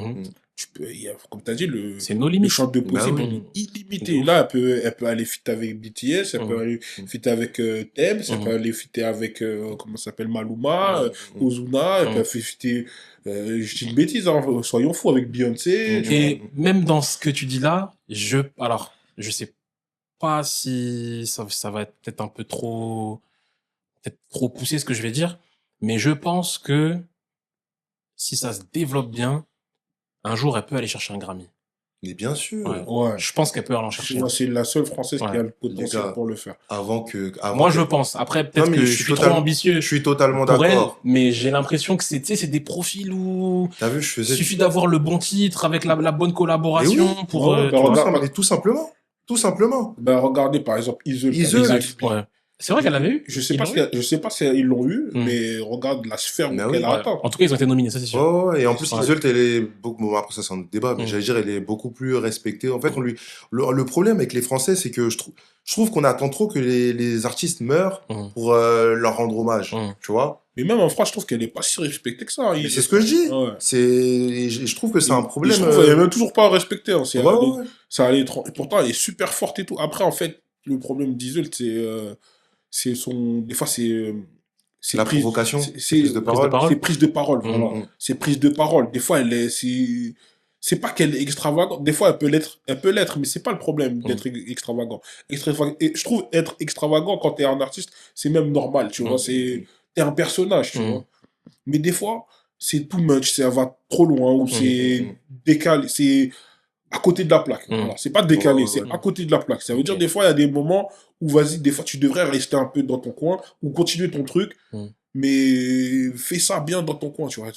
Tu peux, comme tu as dit, c'est nos le limites. champ de possible est illimité. Là, elle peut aller fit avec BTS, elle peut aller fit avec Tems, elle peut aller fitter avec, comment ça s'appelle, Maluma, Ozuna, elle peut fitter, je dis une bêtise, hein, soyons fous, avec Beyoncé. Et même dans ce que tu dis là, alors, je sais pas si ça va être peut-être un peu peut-être trop poussé ce que je vais dire, mais je pense que si ça se développe bien, un jour, elle peut aller chercher un Grammy. Mais bien sûr. Ouais. Je pense qu'elle peut aller en chercher. C'est la seule française qui a le potentiel pour le faire. Moi, je pense. Après, peut-être que je suis trop ambitieux. Je suis totalement pour d'accord. Elle, mais j'ai l'impression que c'est des profils où t'as vu, il suffit d'avoir le bon titre avec la bonne collaboration pour. Mais tout simplement. Tout simplement. Ben, regardez, par exemple, Iseul. Ouais. C'est vrai qu'elle avait eu. Je sais pas si ils l'ont eu, mais regarde la sphère qu'elle a atteint. En tout cas, ils ont été nominés, ça c'est sûr. Et en plus, Iseult, elle est beaucoup, après ça c'est un débat, mais j'allais dire, elle est beaucoup plus respectée. En fait, le problème avec les Français, c'est que je trouve qu'on attend trop que les artistes meurent pour leur rendre hommage, tu vois. Mais même en France, je trouve qu'elle est pas si respectée que ça. Mais c'est ce que je dis. Ouais. Je trouve que c'est un problème. Je trouve qu'elle est même toujours pas respectée. Hein. Ça allait pourtant, elle est super forte et tout. Après, en fait, le problème d'Iseult, des fois, c'est la provocation, c'est prise de parole. C'est prise de parole, voilà. C'est prise de parole. Des fois, c'est pas qu'elle est extravagante. Des fois, elle peut l'être, mais c'est pas le problème d'être extravagant. Et je trouve être extravagant quand t'es un artiste, c'est même normal, tu vois. T'es un personnage, tu vois. Mais des fois, c'est too much, ça va trop loin, ou c'est décalé, c'est à côté de la plaque. Voilà. C'est pas décalé, c'est à côté de la plaque. Ça veut dire, des fois, il y a des moments où, vas-y, des fois, tu devrais rester un peu dans ton coin, ou continuer ton truc, mais fais ça bien dans ton coin, tu vois.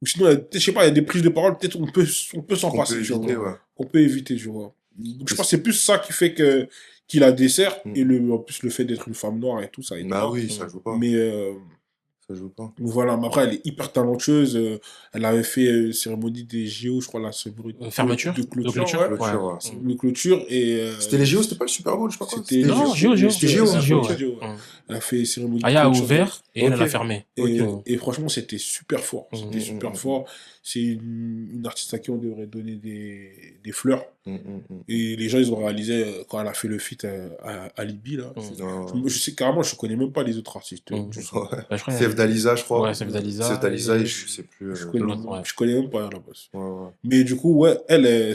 Ou sinon, je sais pas, il y a des prises de parole, peut-être on peut s'en passer, tu vois. On peut éviter, tu vois. Donc, je pense que c'est plus ça qui fait qu'il a dessert, et en plus, le fait d'être une femme noire et tout, ça aide. Bah oui, ça joue pas. Mais, ça joue pas. Voilà, mais après, elle est hyper talentueuse. Elle avait fait cérémonie des JO, je crois, la fermeture de clôture. De clôture. Et, c'était les JO, c'était pas le Super Bowl, je sais pas quoi. C'était non, JO. Elle a fait cérémonie de clôture. Aya a ouvert et elle a fermé. Et franchement, c'était super fort. C'était super fort. C'est une artiste à qui on devrait donner des fleurs. Et les gens, ils ont réalisé, quand elle a fait le feat à Libye, là. Je sais carrément, je connais même pas les autres artistes. Sef Dalisa, je crois. Ouais, Sef Dalisa. Sef Dalisa, je sais plus. Je connais même pas à la base. Mais du coup, ouais,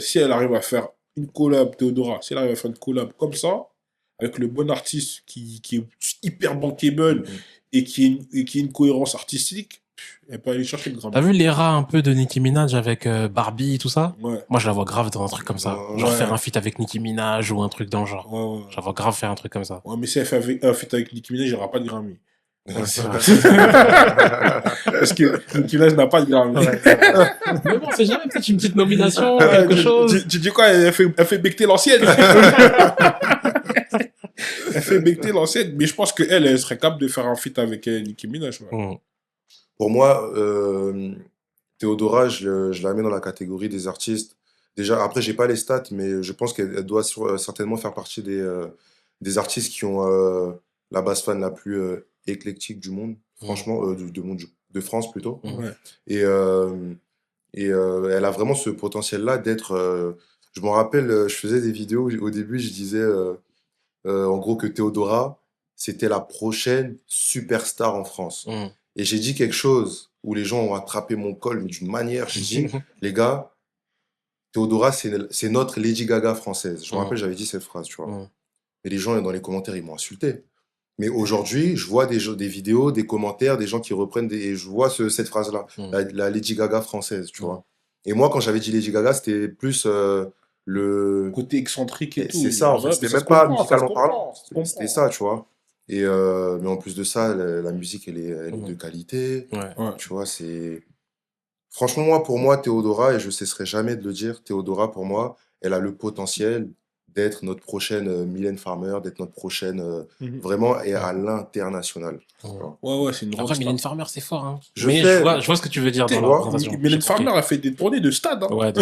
si elle arrive à faire une collab, Théodora, si elle arrive à faire une collab comme ça, avec le bon artiste qui est hyper bankable et qui ait une cohérence artistique, elle peut aller chercher le Grammy. T'as vu les rats un peu de Nicki Minaj avec Barbie et tout ça? Ouais. Moi, je la vois grave dans un truc comme ça. Genre Ouais. faire un feat avec Nicki Minaj ou un truc dans le genre. Ouais, ouais. Je la vois grave faire un truc comme ça. Ouais, mais si elle fait un feat avec Nicki Minaj, il n'y aura pas de Grammy. Ouais, c'est vrai. Parce que Nicki Minaj n'a pas de Grammy. Mais bon, c'est jamais peut-être une petite nomination, quelque chose. Tu dis quoi? Elle fait becter l'ancienne. Elle fait becter l'ancienne. Mais je pense qu'elle, elle serait capable de faire un feat avec Nicki Minaj. Ouais. Mm. Pour moi, Théodora, je la mets dans la catégorie des artistes. Déjà, après, j'ai pas les stats, mais je pense qu'elle doit certainement faire partie des artistes qui ont la base fan la plus éclectique du monde, franchement, de France plutôt. Ouais. Et elle a vraiment ce potentiel-là d'être. Je me rappelle, je faisais des vidéos, au début, je disais en gros que Théodora, c'était la prochaine superstar en France. Mm. Et j'ai dit quelque chose où les gens ont attrapé mon col, mais d'une manière, j'ai dit, les gars, Théodora, c'est notre Lady Gaga française. Je me rappelle, j'avais dit cette phrase, tu vois. Et les gens, dans les commentaires, ils m'ont insulté. Mais aujourd'hui, je vois des vidéos, des commentaires, des gens qui reprennent, et je vois cette phrase-là, la Lady Gaga française, tu vois. Et moi, quand j'avais dit Lady Gaga, c'était plus le côté excentrique et tout. C'est ça, en fait. Ouais, C'était ça même se pas comprend, musicalement ça se parlant. comprend. C'était ça, tu vois. Et mais en plus de ça, la musique, elle est de qualité. Ouais. Tu vois, c'est... Franchement, pour moi, Théodora, et je ne cesserai jamais de le dire, Théodora, pour moi, elle a le potentiel d'être notre prochaine Mylène Farmer, d'être notre prochaine... Vraiment, et à l'international. Ouais, c'est une Après, Mylène Farmer, c'est fort, hein. Je Mais sais. je vois ce que tu veux dire dans la présentation. Mylène Farmer a fait des tournées de stade. Hein. Ouais,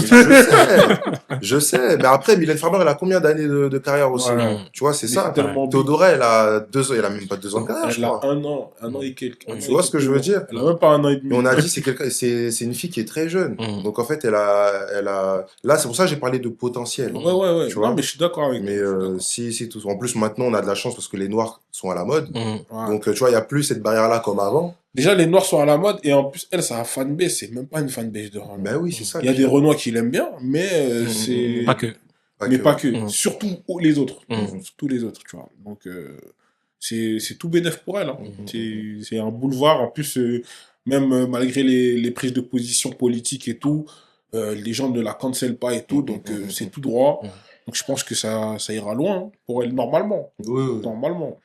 je sais. Mais après, Mylène Farmer, elle a combien d'années de carrière aussi? Ouais. Tu vois, c'est ça. Tellement Théodora, elle a 2 ans, elle a même pas 2 ans de carrière, je Elle a crois. un an et quelques. Tu vois ce que je veux dire? Elle a même pas un an et demi. Mais on a dit c'est une fille qui est très jeune. Donc en fait, elle a là, c'est pour ça que j'ai parlé de potentiel. Ouais. Tu vois? Non, mais je suis d'accord avec Mais si tout. En plus, maintenant, on a de la chance parce que les Noirs sont à la mode. Ouais. Donc tu vois, il y a plus cette barrière-là comme avant. Déjà, les Noirs sont à la mode et en plus, elle, sa fanbase, c'est même pas une fanbase de Renoir. Ben oui, c'est ça. Il y a des Renois qui l'aiment bien, mais c'est. Pas que. Mais pas que. Surtout les autres. Surtout les autres, tu vois. Donc, c'est tout bénef pour elle. Hein. C'est un boulevard. En plus, même malgré les prises de position politiques et tout, les gens ne la cancellent pas et tout. Donc, c'est tout droit. Donc, je pense que ça ira loin hein, pour elle, normalement. Oui. Normalement.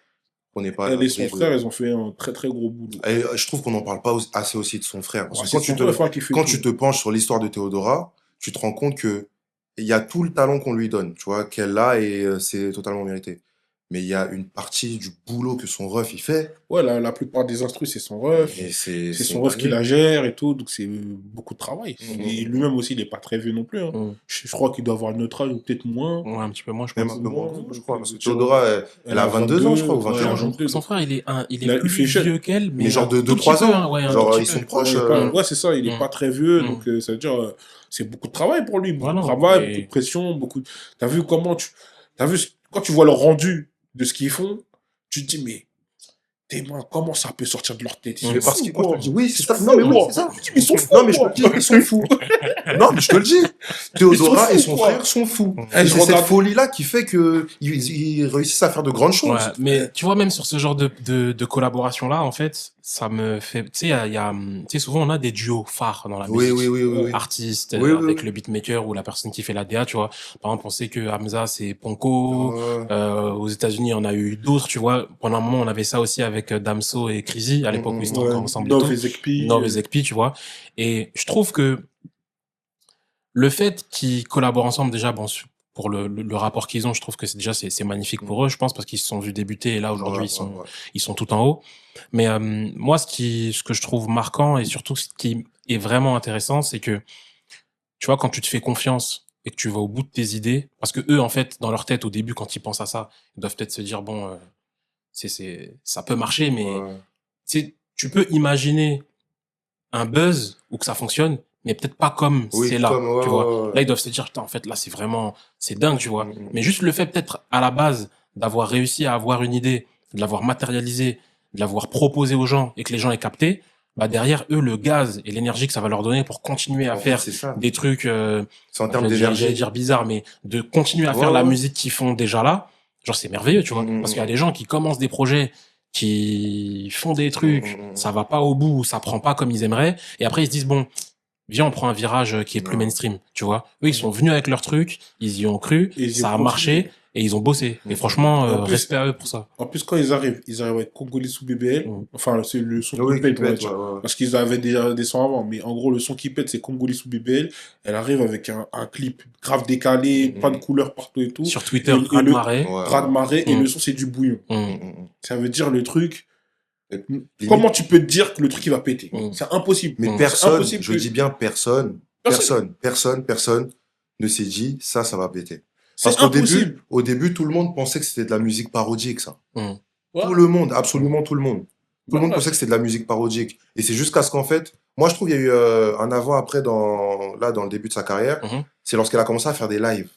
On n'est pas. Elle et son frère, ils ont fait un très très gros boulot. Et je trouve qu'on n'en parle pas assez aussi de son frère. Parce que quand tu te penches sur l'histoire de Théodora, tu te rends compte que il y a tout le talent qu'on lui donne, tu vois, qu'elle a et c'est totalement mérité. Mais il y a une partie du boulot que son ref il fait. Ouais, la plupart des instrus, c'est son ref. C'est son ref qui la gère et tout, donc c'est beaucoup de travail. Et lui-même aussi, il n'est pas très vieux non plus. Hein. Je crois qu'il doit avoir notre âge ou peut-être moins. Ouais, un petit peu moins, je pense. Même un peu moins, je crois. Parce que Théodora, elle a 22 ans, je crois, ou 21 ans. Son frère, il est plus vieux qu'elle, mais genre de 2-3 ans. Hein, ouais, genre, ils sont proches. Ouais, c'est ça, il n'est pas très vieux, donc ça veut dire, c'est beaucoup de travail pour lui. Beaucoup de travail, beaucoup de pression, beaucoup de... T'as vu quand tu vois le rendu de ce qu'ils font, tu te dis, mais tes mains, comment ça peut sortir de leur tête? Mais parce que oui, c'est ça. Non, mais oui, c'est ça. Ils sont fous. Non, mais je te le dis, ils sont fous. Non, mais je te le dis. Théodora et son frère sont fous. Et c'est cette folie-là qui fait qu'ils réussissent à faire de grandes choses. Ouais, mais tu vois, même sur ce genre de collaboration-là, en fait, ça me fait... Tu sais, souvent, on a des duos phares dans la musique. Oui. Artistes, avec le beatmaker ou la personne qui fait la DA, tu vois. Par exemple, on sait que Hamza, c'est Ponko. Aux États-Unis, on a eu d'autres, tu vois. Pendant un moment, on avait ça aussi avec Damso et Crazy, à l'époque où ils étaient encore ensemble. Nov et Zekpi, tu vois. Et je trouve que le fait qu'ils collaborent ensemble, déjà, bon, pour le rapport qu'ils ont, je trouve que c'est magnifique pour eux, je pense, parce qu'ils se sont vus débuter et là, aujourd'hui, ils sont tout en haut. Mais moi, ce que je trouve marquant et surtout ce qui est vraiment intéressant, c'est que, tu vois, quand tu te fais confiance et que tu vas au bout de tes idées, parce que eux, en fait, dans leur tête, au début, quand ils pensent à ça, ils doivent peut-être se dire, bon, ça peut marcher, mais tu peux imaginer un buzz ou que ça fonctionne, mais peut-être pas comme c'est là, tu vois. Là, ils doivent se dire, putain, en fait, là, c'est dingue, tu vois. Mais juste le fait, peut-être, à la base, d'avoir réussi à avoir une idée, de l'avoir matérialisée, de l'avoir proposée aux gens et que les gens aient capté, bah, derrière eux, le gaz et l'énergie que ça va leur donner pour continuer à faire des trucs, c'est en termes d'énergie. J'allais dire bizarre, mais de continuer à faire la musique qu'ils font déjà là, genre, c'est merveilleux, tu vois. Parce qu'il y a des gens qui commencent des projets qui font des trucs, ça va pas au bout, ça prend pas comme ils aimeraient, et après ils se disent bon, viens, on prend un virage qui est plus Non. mainstream, tu vois. Eux, ils sont venus avec leur truc, ils y ont cru, Et ils y ça a ont marché, continué. et ils ont bossé. Et franchement, Et en plus- respect à eux pour ça. En plus, quand ils arrivent avec Congolais sous BBL. Mm. Enfin, c'est le son Oui, qui pète, qui on va pète, dire. ouais. Parce qu'ils avaient déjà des sons avant. Mais en gros, le son qui pète, c'est Congolais sous BBL. Elle arrive avec un clip grave décalé, Mhm. pas de couleurs partout et tout. Sur Twitter, Et ras de le- marée. Ouais. Raz de marée. Et Mm. le son, c'est du bouillon. Mm. Ça veut dire le truc. Limite- Comment tu peux te dire que le truc, il va péter? Mm. C'est impossible. Mais Mm. personne, C'est impossible je que- dis bien personne ne s'est dit ça va péter. Parce C'est qu'au impossible. au début, tout le monde pensait que c'était de la musique parodique, ça. Mm. Ouais. Tout le monde, absolument tout le monde. Tout le monde Ouais. pensait que c'était de la musique parodique. Et c'est jusqu'à ce qu'en fait, moi je trouve qu'il y a eu un avant-après dans le début de sa carrière. Mhm. C'est lorsqu'elle a commencé à faire des lives,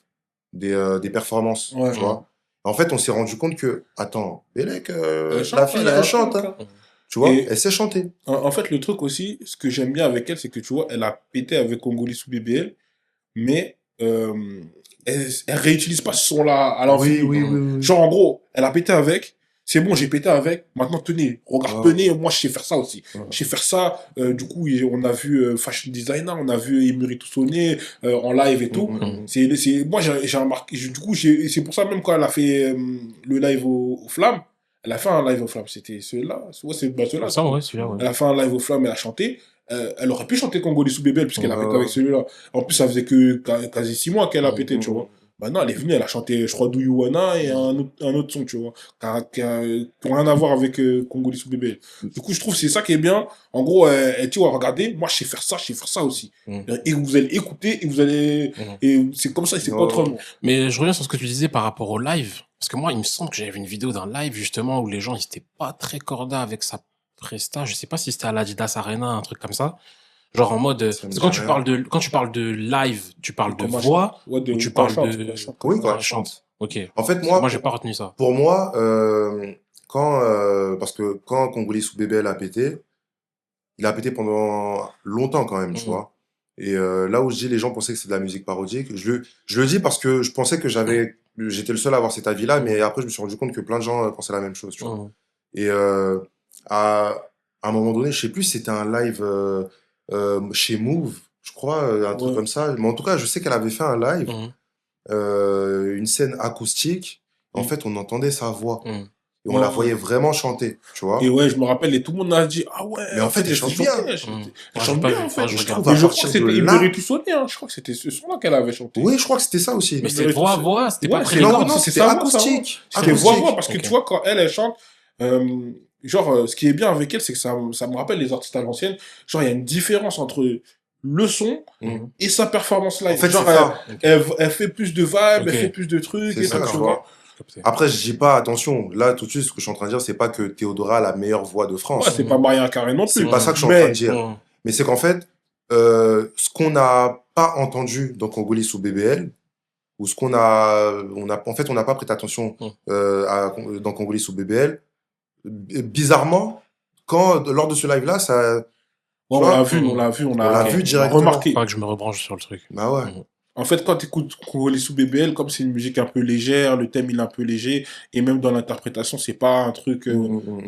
des performances, Ouais. tu vois. En fait, on s'est rendu compte que, attends, Bélec, Elle chante, la fille, elle a elle un chante, truc, hein. hein. Tu vois, Et- elle sait chanter. En fait, le truc aussi, ce que j'aime bien avec elle, c'est que tu vois, elle a pété avec Congolais sous BBL, mais elle réutilise pas ce son-là à l'infini. oui. Genre, en gros, elle a pété avec, c'est bon, j'ai pété avec, maintenant tenez, regarde, Ouais. tenez, moi je sais faire ça aussi. Ouais. Je sais faire ça, du coup, on a vu Fashion Designer, on a vu Emery Toussoné en live et tout. Mhm. Moi, j'ai remarqué, du coup, c'est pour ça même quand elle a fait le live au Flammes, elle a fait un live au Flammes, c'était ceux-là, ouais, c'est ceux-là. Ça, ouais, celui-là, ouais. Elle a fait un live au Flammes, elle a chanté. Elle aurait pu chanter Congolais sous BBL puisqu'elle a Ouais. pété avec celui-là. En plus, ça faisait quasi 6 mois qu'elle a pété, tu Mhm. vois. Maintenant, elle est venue, elle a chanté, je crois, Do You Wanna et un autre son, tu vois, qui n'a rien à voir avec Congolais sous BBL. Du coup, je trouve que c'est ça qui est bien. En gros, tu vois, regardez, moi, je sais faire ça aussi. Mhm. Et vous allez écouter et vous allez. Mhm. Et c'est comme ça, et c'est pas Ouais. autrement. Mais je reviens sur ce que tu disais par rapport au live. Parce que moi, il me semble que j'avais vu une vidéo d'un live, justement, où les gens, ils étaient pas très corda avec sa presta. Je sais pas si c'était à l'Adidas Arena, un truc comme ça. Genre en mode, Ça me parce que dit rien. quand tu parles de live, tu parles de Comment elle voix, chante. Ouais, ou tu quand parles elle chante, de, quand elle chante, Oui, elle quand quand elle elle chante. Ok. En fait, Parce que moi, moi, j'ai pas retenu ça. pour moi, parce que quand Congolais sous BBL a pété, il a pété pendant longtemps quand même, tu Mhm. vois. Et là où je dis les gens pensaient que c'est de la musique parodique, je le dis parce que je pensais que j'étais le seul à avoir cet avis-là, mais après je me suis rendu compte que plein de gens pensaient la même chose, tu vois. Mhm. Et à un moment donné, je sais plus si c'était un live chez Move, je crois, un truc Ouais. comme ça. Mais en tout cas, je sais qu'elle avait fait un live, Mhm. une scène acoustique. En Mhm. fait, on entendait sa voix. Mhm. Et on la Ouais. voyait vraiment chanter, tu vois. Et ouais, je me rappelle, et tout le monde a dit, ah ouais, Mais en fait, elle chante bien. Elle Mhm. chante Ouais, elle j'ai chante pas bien, vu. en fait. Faudra que je je regarde. trouve Et à je crois que partir de c'était là- Emery Toussoné, hein. Je crois que c'était ce son-là qu'elle avait chanté. Oui, je crois que c'était ça aussi. Mais Mais c'est voix, c'était pas Ouais, très c'est- Non, non, non, c'était c'était sa voix, acoustique. C'était Acoustique. voix, parce que Ok. tu vois, quand elle chante, ce qui est bien avec elle, c'est que ça me rappelle les artistes à l'ancienne. Genre, il y a une différence entre le son Mhm. et sa performance live. En fait, genre, c'est ça. elle fait plus de vibes, Ok. elle fait plus de trucs C'est et ça, tout, tu tu vois. vois. Capté. Après, je dis pas, attention, là, tout de suite, ce que je suis en train de dire, c'est pas que Théodora a la meilleure voix de France. Ouais, c'est pas Maria Carré non C'est plus. pas ça que je suis en train de Mais, dire. Mhm. Mais c'est qu'en fait, ce qu'on n'a pas entendu dans Congolais sous BBL, ou ce en fait, on n'a pas prêté attention dans Congolais sous BBL, bizarrement, lors de ce live-là, ça, ouais, tu on vois, l'a vu, on l'a vu, on l'a vu on a directement. remarqué. Faudra que je me rebranche sur le truc. Bah ouais. Mhm. En fait, quand tu écoutes Congolais sous BBL, comme c'est une musique un peu légère, le thème il est un peu léger, et même dans l'interprétation, c'est pas un truc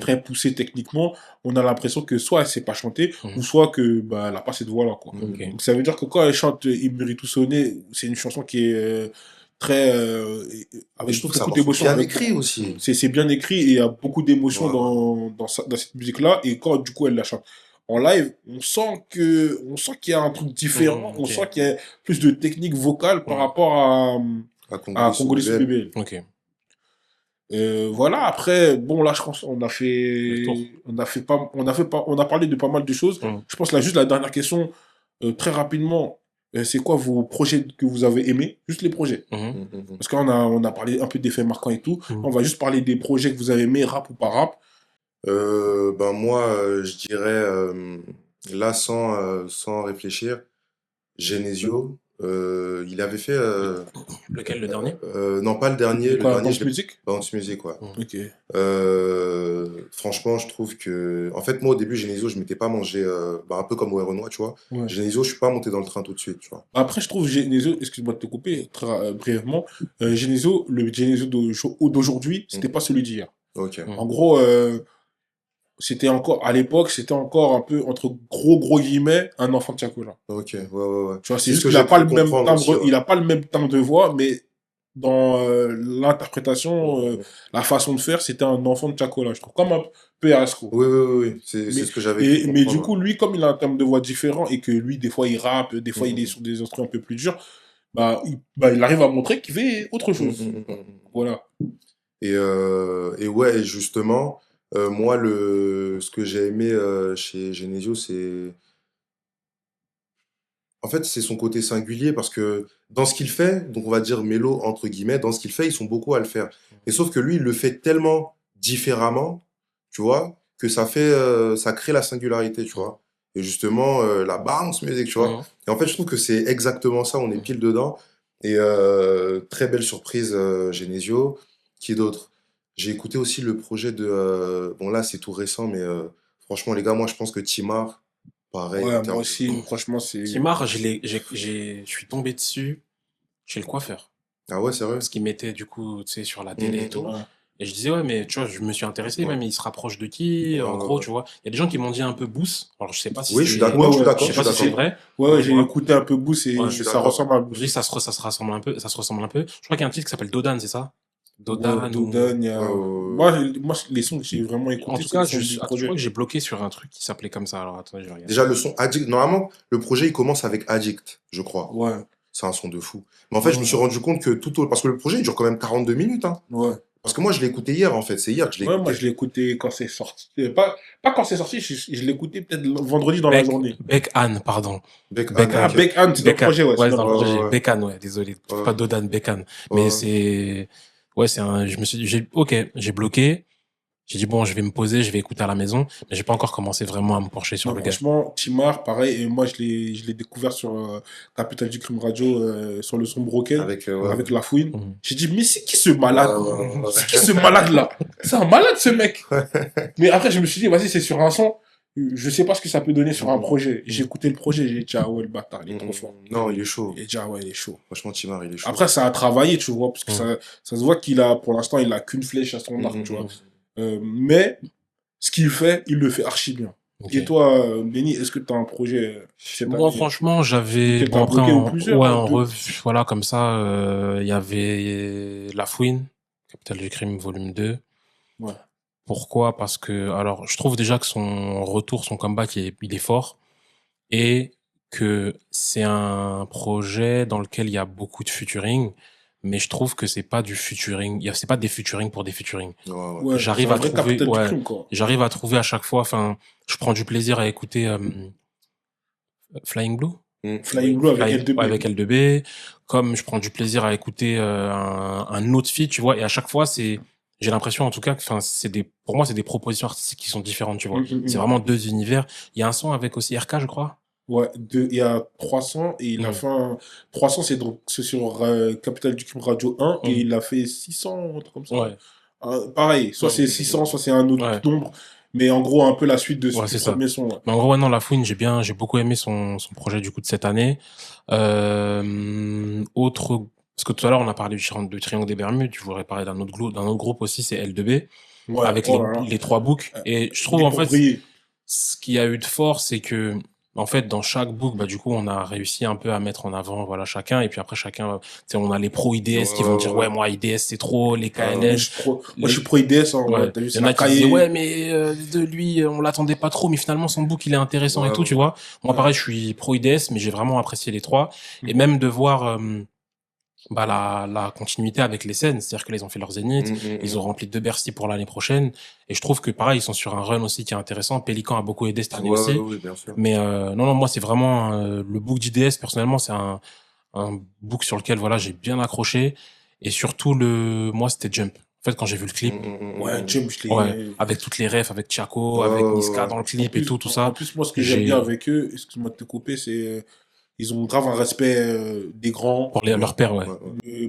très poussé techniquement, on a l'impression que soit elle sait pas chanter, Mhm. ou soit que bah, elle a pas cette voix-là, quoi. Ok. Donc ça veut dire que quand elle chante Emery Toussoné, c'est une chanson qui est très Mais avec je trouve que c'est un beaucoup morceau d'émotions. bien écrit aussi. C'est bien écrit et il y a beaucoup d'émotions Ouais. dans cette musique-là. Et quand du coup elle la chante en live, on sent qu'il y a un truc différent, on Ok. sent qu'il y a plus de technique vocale par Mhm. rapport À à Congolais sous BBL. BBL. Ok. Voilà, après, bon, là, je pense qu'on a Le tour. fait, on a parlé de pas mal de choses. Mhm. Je pense là, juste la dernière question, très rapidement, c'est quoi vos projets que vous avez aimés? Juste les projets. Mhm. Parce qu'on a parlé un peu des faits marquants et tout. Mhm. On va juste parler des projets que vous avez aimés, rap ou pas rap. Ben moi, je dirais, là, sans réfléchir, Genesio, il avait fait... Lequel, le dernier? non, pas le dernier. Le Quoi, dernier, Dance Music? Bounce Music, ouais. Ok. Franchement, je trouve que... En fait, moi, au début, Genesio, je m'étais pas mangé... un peu comme au Renoir, tu vois. Ouais. Genesio, je suis pas monté dans le train tout de suite, tu vois. Après, je trouve Genesio, excuse-moi de te couper très brièvement, Genesio, le Genesio d'aujourd'hui, c'était pas celui d'hier. Ok. En gros, c'était encore, à l'époque, c'était encore un peu, entre gros guillemets, un enfant de Chacola. Ok, ouais. Tu vois, C'est c'est ce juste que qu'il a j'ai pas cru le même comprendre timbre, aussi, ouais. il a pas le même timbre de voix, mais dans l'interprétation, la façon de faire, c'était un enfant de Chacola, je trouve, comme un peu Erasco. Oui. C'est Mais, ce que j'avais cru mais du comprendre. coup, lui, comme il a un timbre de voix différent et que lui, des fois, il rappe, des fois, il est Mhm. sur des instruments un peu plus durs, il arrive à montrer qu'il fait autre chose. Voilà. Et ouais, et justement, moi, ce que j'ai aimé chez Genesio, en fait, c'est son côté singulier parce que dans ce qu'il fait, donc on va dire mélo entre guillemets, dans ce qu'il fait, ils sont beaucoup à le faire. Et sauf que lui, il le fait tellement différemment, tu vois, que ça crée la singularité, tu vois. Et justement, la bounce music, tu vois. Mhm. Et en fait, je trouve que c'est exactement ça, on est pile dedans. Et très belle surprise, Genesio. Qui d'autre? J'ai écouté aussi le projet de... bon, là, c'est tout récent, mais franchement, les gars, moi, je pense que Timar, pareil, en Ouais, moi termes de... aussi, franchement, c'est. Timar, je suis tombé dessus chez le coiffeur. Ah ouais, sérieux? Parce qu'il mettait, du coup, tu sais, sur la Mm, télé et mm, tout. mm. Ouais. Et je disais, ouais, mais tu vois, je me suis intéressé, Ouais. même, il se rapproche de qui, en gros, Ouais. tu vois. Il y a des gens qui m'ont dit un peu Boost. Alors, je sais pas si Oui, je suis c'est, d'accord, Ouais, je suis ouais, d'accord, je sais je suis pas si c'est d'accord. vrai. ouais, Tu j'ai vois. écouté un peu Boost Ouais, et Je suis ça d'accord. ressemble à je dis, Boost. ça se ressemble un peu, ça se ressemble un peu. Je crois qu'il y a un titre qui s'appelle Dodan, c'est ça? Ouais, Dodan ou... Dodan, il y a. Ouais, Moi, les sons que j'ai vraiment En écoutés, tout c'est les cas, sons du je crois projet. que j'ai bloqué sur un truc qui s'appelait comme ça. Alors, attendez, je vais regarder. déjà, le son Addict, normalement, le projet, il commence avec Addict, je crois. Ouais, C'est un son de fou. Mais en fait, je me suis ouais, rendu compte que parce que le projet, il dure quand même 42 minutes, hein. ouais. Parce que moi, je l'ai écouté hier, en fait. C'est hier que je l'ai Ouais, moi, écouté. je l'ai écouté quand c'est sorti. Pas quand c'est sorti, je l'ai écouté peut-être vendredi dans la journée. Beck Anne, pardon. Anne, Ah, Beckham. ok. Beckham, c'est dans le Beckham. projet, ouais, c'est Ouais, c'est dans le dans le Ouais, projet. projet. ouais, Beckham, ouais, désolé. ouais. Pas Dodan, Beckham. Mais Ouais. c'est, ouais, je me suis dit, ok, j'ai bloqué. J'ai dit, bon, je vais me poser, je vais écouter à la maison. Mais j'ai pas encore commencé vraiment à me pencher sur Non, le gars. franchement, Timar, pareil, et moi, je l'ai découvert sur Capital du Crime Radio, sur le son Broken, Avec, avec La Fouine. Mhm. J'ai dit, mais c'est qui ce malade? ouais. C'est qui ce malade-là? C'est un malade, ce mec! Mais après, je me suis dit, vas-y, c'est sur un son. Je sais pas ce que ça peut donner sur un projet. J'ai écouté le projet, j'ai dit, ah ouais, le bâtard, il est trop fort. Non, il est chaud. Et j'ai dit, ah ouais, il est chaud. Franchement, Timar, il est chaud. Après, ça a travaillé, tu vois, parce que Mhm. ça se voit qu'il a, pour l'instant, il a qu'une flèche à son arc, tu vois. Mais, ce qu'il fait, il le fait archi bien. Ok. Et toi, Benny, est-ce que tu as un projet cette Moi, année franchement, j'avais, auquel bon, t'as après, bloqué ou plusieurs, ouais, hein, en deux. revue, voilà, comme ça, il y avait La Fouine, Capital du Crime, volume 2. Ouais. Pourquoi? Parce que, alors, je trouve déjà que son retour, son comeback, il est fort. Et que c'est un projet dans lequel il y a beaucoup de featuring, mais je trouve que c'est pas du featuring, c'est pas des featuring pour des featuring. Ouais. Ouais, c'est J'arrive un à vrai trouver, capital du ouais, crime, quoi. j'arrive à trouver à chaque fois, enfin, je prends du plaisir à écouter Flying Blue, Flying Blue avec ouais, L2B. avec L2B, comme je prends du plaisir à écouter un autre feat, tu vois, et à chaque fois j'ai l'impression en tout cas que, enfin, pour moi c'est des propositions artistiques qui sont différentes, tu vois. C'est vraiment deux univers. Il y a un son avec aussi RK, je crois. Ouais, il y a 300 et il a fait un... 300, c'est sur Capital du Crime Radio 1 et il a fait 600, un truc comme ça. Ouais. Pareil, soit c'est 600, soit c'est un autre Ouais. nombre, mais en gros, un peu la suite Ouais, du c'est ça. premier son. Ouais. Mais en gros, ouais, non, La Fouine, j'ai beaucoup aimé son projet du coup de cette année. Parce que tout à l'heure on a parlé du Triangle des Bermudes, je voudrais parler d'un autre groupe aussi, c'est L2B, Ouais, avec oh là là. les trois books. Et je trouve Né en pour fait, briller. ce qu'il y a eu de fort, c'est que en fait dans chaque book, bah du coup on a réussi un peu à mettre en avant voilà chacun, et puis après chacun, tu sais, on a les pro IDS qui vont dire ouais moi IDS c'est trop, les KLN. Moi, je suis pro IDS, hein, Ouais. t'as vu, Il y c'est en la a qui disaient cahier. ouais mais de lui on l'attendait pas trop, mais finalement son book il est intéressant et tout, tu vois. Moi pareil je suis pro IDS, mais j'ai vraiment apprécié les trois, et même de voir bah la continuité avec les scènes, c'est-à-dire que là, ils ont fait leur Zénith, ils ont rempli 2 Bercy pour l'année prochaine, et je trouve que pareil ils sont sur un run aussi qui est intéressant. Pélican a beaucoup aidé cette année aussi. Oui, bien sûr. Mais non, moi c'est vraiment le book d'IDS personnellement, c'est un book sur lequel voilà j'ai bien accroché, et surtout moi c'était Jump. En fait quand j'ai vu le clip, Ouais, Jump, je l'ai. ouais, avec toutes les refs, avec Chaco, avec Niska dans le clip et tout ça. En plus, moi, ce que j'aime bien avec eux, excuse-moi de te couper, c'est ils ont grave un respect des grands. Pour leur père, ouais.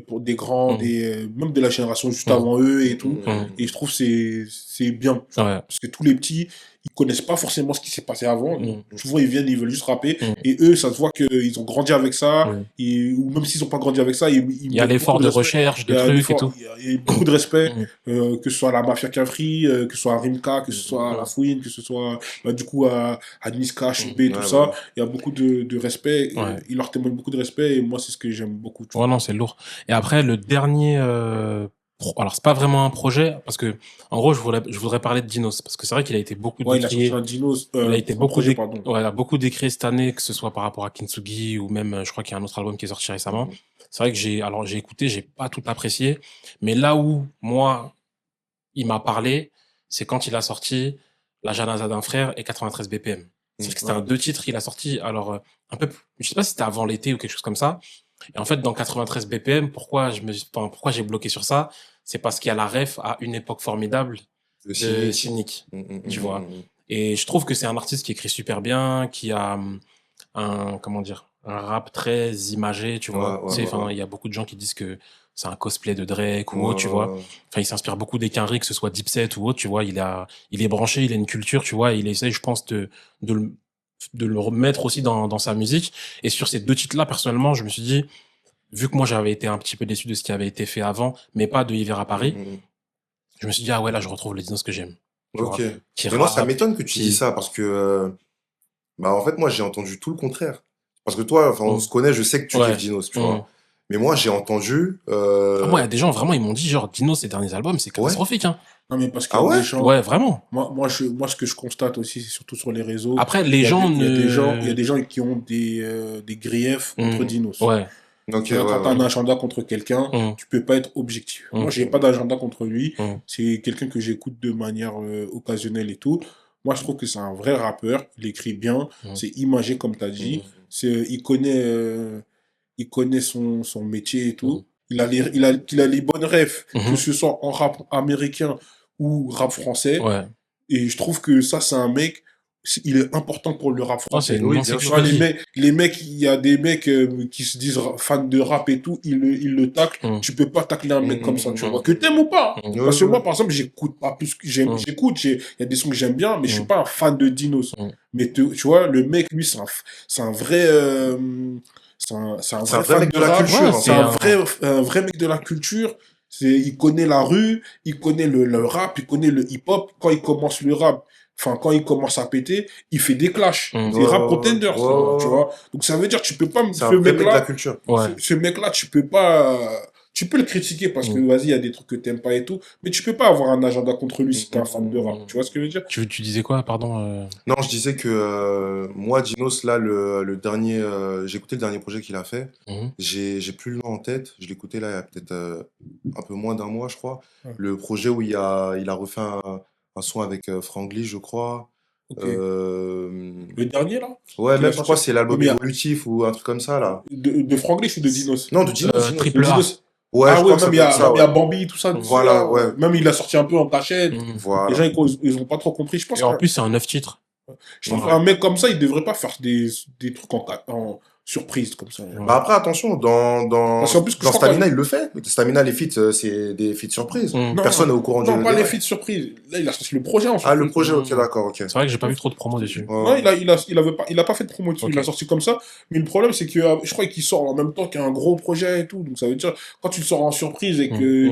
Pour des grands, même de la génération juste avant eux et tout. Et je trouve c'est bien. Ouais. Parce que tous les petits, ils connaissent pas forcément ce qui s'est passé avant. Mm. Souvent, ils viennent, ils veulent juste rapper. Mm. Et eux, ça se voit qu'ils ont grandi avec ça. Mm. Ou même s'ils ont pas grandi avec ça, ils Il y a mettent l'effort beaucoup de respect. recherche, Il de y a un trucs et effort, tout. il y a beaucoup de respect, Mm. que ce soit la Mafia Cafri, que ce soit Rimka, que ce soit La Fouine, que ce soit du coup à Niska, Choupé, tout Ouais, ça. ouais. Il y a beaucoup de respect. Ouais. Ils leur témoignent beaucoup de respect et moi, c'est ce que j'aime beaucoup. Tu Ouais, non, c'est lourd. Et après, le dernier, alors c'est pas vraiment un projet, parce que, en gros, je voudrais parler de Dinos, parce que c'est vrai qu'il a été beaucoup Ouais, il a sorti décrié. un Dinos, Il a été un beaucoup, projet, pardon. ouais, il a beaucoup décrié cette année, que ce soit par rapport à Kintsugi ou même, je crois qu'il y a un autre album qui est sorti récemment. C'est vrai que j'ai écouté, j'ai pas tout apprécié, mais là où, moi, il m'a parlé, c'est quand il a sorti La Janaza d'un frère et 93 BPM. C'est-à-dire que c'était deux titres qu'il a sorti, alors, un peu, je sais pas si c'était avant l'été ou quelque chose comme ça. Et en fait, dans 93 BPM, pourquoi j'ai bloqué sur ça? C'est parce qu'il y a la ref à Une époque formidable Le de cynique. Cynic, tu vois. Et je trouve que c'est un artiste qui écrit super bien, qui a comment dire, un rap très imagé, tu vois. Ouais, Tu sais, ouais, enfin, ouais. il y a beaucoup de gens qui disent que c'est un cosplay de Drake ou Ouais, autre, tu vois. ouais. Enfin, il s'inspire beaucoup des Kendrick, que ce soit Dipset ou autre, tu vois. Il est branché, il a une culture, tu vois. Et il essaye, je pense, de le remettre aussi dans sa musique. Et sur ces deux titres-là, personnellement, je me suis dit, vu que moi j'avais été un petit peu déçu de ce qui avait été fait avant, mais pas de Hiver à Paris, je me suis dit, ah ouais, là je retrouve le Dinos que j'aime. Tu Ok. vois, qui Mais moi, ça rappe, m'étonne que tu dis ça parce que, bah, en fait, moi, j'ai entendu tout le contraire. Parce que toi, enfin, on se connaît, je sais que tu kiffes Ouais. Dinos, tu vois. Mais moi, j'ai entendu. Ah, moi, il y a des gens, vraiment, ils m'ont dit, genre, Dinos, ses derniers albums, c'est Ouais. catastrophique, hein. Non, mais parce qu'il Ah y a ouais? des gens. Ouais, vraiment. Moi, ce que je constate aussi, c'est surtout sur les réseaux. Après, les gens Il y a des gens, ne. il y a des gens qui ont des griefs contre Dinos. Ouais. Ok, Tu vois, quand ouais, t'as un ouais. agenda contre quelqu'un, tu peux pas être objectif. Moi, j'ai pas d'agenda contre lui. C'est quelqu'un que j'écoute de manière occasionnelle et tout. Moi, je trouve que c'est un vrai rappeur. Il écrit bien. C'est imagé, comme tu as dit. Il connaît son métier et tout. Il a les bonnes refs, que ce soit en rap américain ou rap français. Ouais. Et je trouve que ça, c'est un mec, il est important pour le rap Oh, c'est français. une Oui, Tu vois, encyclopédie. les mecs, il y a des mecs qui se disent fans de rap et tout, ils le taclent. Tu peux pas tacler un mec comme ça, tu vois. Que t'aimes ou pas. Parce que moi, par exemple, j'écoute pas plus que j'écoute, il y a des sons que j'aime bien, mais je suis pas un fan de Dinos. Mais tu vois, le mec, lui, c'est un vrai, c'est un vrai fan mec de de la rap. culture, Ouais, en C'est fait. un vrai mec de la culture. Il connaît la rue, il connaît le rap, il connaît le hip-hop. Quand il commence le rap, enfin, quand il commence à péter, il fait des clashs. C'est rap contender, tu vois. Donc ça veut dire, tu peux pas, C'est un vrai mec de la culture. Ouais. ce mec-là, tu peux pas, tu peux le critiquer parce que, vas-y, il y a des trucs que t'aimes pas et tout, mais tu peux pas avoir un agenda contre lui si t'es un fan de rap. Tu vois ce que je veux dire? Tu disais quoi, pardon Non, je disais que moi, Dinos, là, le dernier, j'ai écouté le dernier projet qu'il a fait. J'ai plus le nom en tête. Je l'ai écouté là, il y a peut-être un peu moins d'un mois, je crois. Ouais. Le projet où il a refait un son avec Franglish, je crois. Ok. Le dernier, là? Ouais, Qu'il a même je crois que sorti? c'est l'album Mais évolutif ou un truc comme ça, là. de Franglish ou de Dinos? Non, de Dinos, Dinos. Triple De A. Dinos. Ouais, Ah je ouais, crois que ça même doit être ça, il y a ouais. Bambi, tout ça. Dessus, Voilà, là. ouais. Même il a sorti un peu en cachette. Les Voilà. gens, ils ont pas trop compris. Je pense Et en que plus, c'est un 9 titres. je trouve Ouais. qu'un mec comme ça, il devrait pas faire des trucs en surprise comme ça. Ouais. Bah après, attention, Parce qu'en plus, je dans crois Stamina, il le fait. Stamina, les feats, c'est des feats surprises. Non, Personne n'est au courant non, du pas les détail. feats surprises. Là, il a sorti le projet en Ah, surprise. le projet, ok, d'accord, ok. C'est vrai que j'ai pas vu trop de promos dessus. Ouais. Non, il a pas fait de promo dessus. Ok. Il a sorti comme ça. Mais le problème, c'est que je crois qu'il sort en même temps qu'un gros projet et tout. Donc ça veut dire, quand tu le sors en surprise et que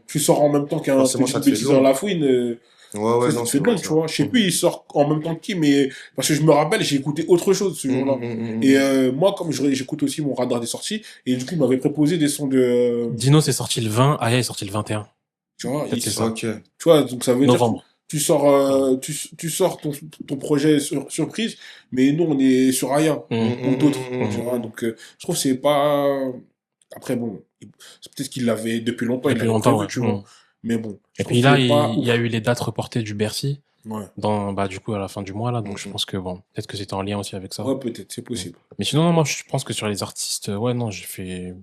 tu sors en même temps qu'un Forcément, petit ça te fait de bêtise dans la fouine, Ouais, ça non, te c'est fait de vrai, l'ombre, c'est tu vois. Je sais plus, il sort en même temps que qui, mais parce que je me rappelle, j'ai écouté autre chose ce jour-là. Et moi, comme j'écoute aussi mon radar des sorties, et du coup, il m'avait proposé des sons de. Dino est sorti le 20, Aya est sorti le 21. Tu vois, Peut-être c'est ça. Ok. tu vois, donc ça veut dire Novembre. tu sors, tu sors ton projet surprise, mais nous, on est sur rien, ou d'autres. Tu vois, donc je trouve que c'est pas. Après, bon, c'est peut-être qu'il l'avait depuis longtemps, il Depuis l'avait longtemps, prévu, ouais. tu vois. Mais bon, je Et trouve puis que là, c'est pas il y a ouf. eu les dates reportées du Bercy, Ouais, du coup, à la fin du mois, là. Donc, je pense que bon, peut-être que c'était en lien aussi avec ça. ouais, peut-être, c'est possible. Mais sinon, non, moi, je pense que sur les artistes, ouais, non, j'ai fait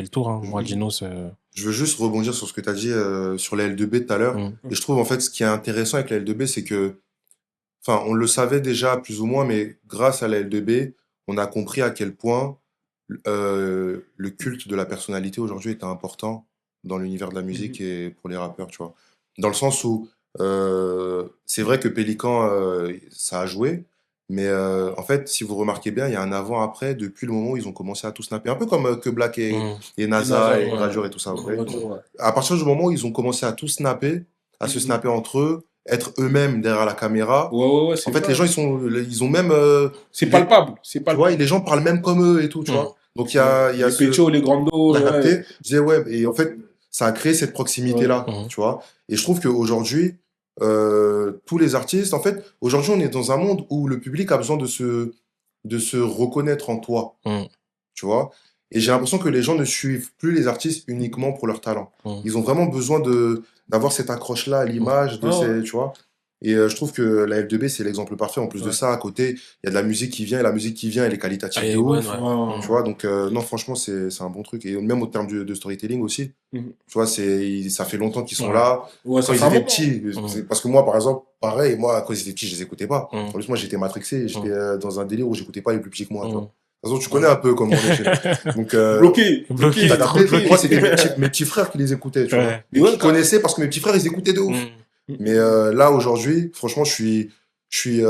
le tour, hein. Moi, Dinos, Je veux juste rebondir sur ce que tu as dit sur la L2B tout à l'heure. Et je trouve, en fait, ce qui est intéressant avec la L2B, c'est que, enfin, on le savait déjà plus ou moins, mais grâce à la L2B, on a compris à quel point le culte de la personnalité aujourd'hui était important dans l'univers de la musique et pour les rappeurs, tu vois. Dans le sens où C'est vrai que Pélican, ça a joué, mais en fait, si vous remarquez bien, il y a un avant-après depuis le moment où ils ont commencé à tout snapper. Un peu comme que Black Mm. et Et NASA NASA, et ouais. Gradure et tout ça. Vous voyez. Ouais. À partir du moment où ils ont commencé à tout snapper, à se Mhm. snapper entre eux, être eux-mêmes derrière la caméra, Ouais, en c'est fait, vrai. les gens, ils ont même, C'est les- palpable. C'est tu vois, palpable. les gens parlent même comme eux et tout, tu Mm. vois. Donc, il y a Les Péchos, les Grandos, t'as ouais. capté? Je disais, ouais, et en fait, ça a créé cette proximité-là, Ouais. tu vois. Et je trouve qu'aujourd'hui, tous les artistes, en fait, aujourd'hui, on est dans un monde où le public a besoin de se reconnaître en toi, Mm. tu vois. Et j'ai l'impression que les gens ne suivent plus les artistes uniquement pour leur talent. Mm. Ils ont vraiment besoin d'avoir cette accroche-là à l'image, Ah ouais. tu vois. Et je trouve que la F2B, c'est l'exemple parfait. En plus de Ouais. ça, à côté, il y a de la musique qui vient, et la musique qui vient, elle est qualitative Elle de est bonne, ouf. ouais. Ouais. Tu vois, donc non, franchement, c'est un bon truc. Et même au terme de storytelling aussi, Mhm. tu vois, ça fait longtemps qu'ils sont Ouais. là. Ouais, Quand ça ils fait un étaient moment. petits, Mhm. parce que moi, par exemple, pareil, moi, quand ils étaient petits, je les écoutais pas. Mhm. En plus, moi, j'étais matrixé, j'étais dans un délire où j'écoutais pas les plus petits que moi, tu vois. Mm. De toute façon, tu connais un peu comment on est chez nous. Donc, Bloqué. Bloqué, t'as trop capté? bloqué. Moi, c'était mes petits frères qui les écoutaient, tu vois. Ouais. Et Et ouais, qui connaissaient parce que mes petits frères, ils écoutaient de ouf. Mm. Mais là, aujourd'hui, franchement, je suis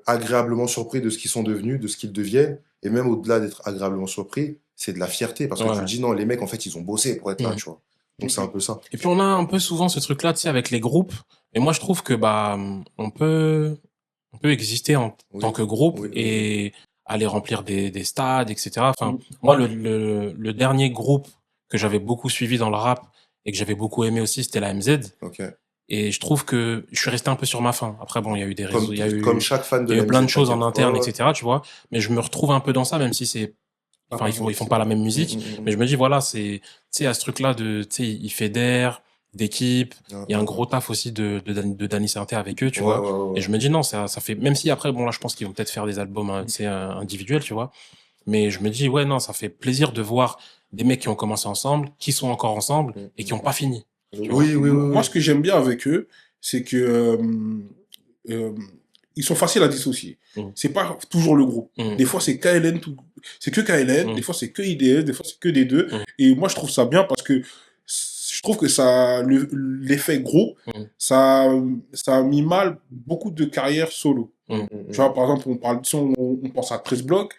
agréablement surpris de ce qu'ils sont devenus, de ce qu'ils deviennent. Et même au-delà d'être agréablement surpris, c'est de la fierté parce que tu te Ouais. dis non, les mecs, en fait, ils ont bossé pour être là, Mm. tu vois. Donc, c'est un peu ça. Et puis on a un peu souvent ce truc-là, tu sais, avec les groupes. Et moi, je trouve que bah on peut exister en Oui. tant que groupe Oui, oui, et aller remplir des stades, etc. Enfin, Mhm. moi, le dernier groupe que j'avais beaucoup suivi dans le rap et que j'avais beaucoup aimé aussi, c'était la MZ. Ok. Et je trouve que je suis resté un peu sur ma faim. Après, bon, il y a eu des réseaux, Comme chaque fan de il y a la eu plein de MZ, choses en t'inquiète. interne, Ouais, ouais. etc. Tu vois. Mais je me retrouve un peu dans ça, même si c'est, enfin, ils font pas la même musique. Mais je me dis, voilà, c'est, tu sais, à ce truc-là de, tu sais, il fait d'air, d'équipe. Il y a un gros taf aussi de Danny Sainté avec eux, tu vois. Et je me dis, non, ça fait, même si après, bon, là, je pense qu'ils vont peut-être faire des albums, hein, tu sais, individuels, tu vois. Mais je me dis, ouais, non, ça fait plaisir de voir des mecs qui ont commencé ensemble, qui sont encore ensemble et qui ont pas fini. Tu vois. Oui, oui, oui, Moi, oui. ce que j'aime bien avec eux, c'est que euh, ils sont faciles à dissocier. Mm. C'est pas toujours le groupe. Mm. Des fois, c'est KLN, c'est que KLN, Mm. des fois, c'est que IDS, des fois, c'est que des deux. Mm. Et moi, je trouve ça bien parce que je trouve que ça, l'effet groupe, Mm. ça a mis mal beaucoup de carrières solo. Mm. Tu vois, par exemple, si on pense à 13 blocs,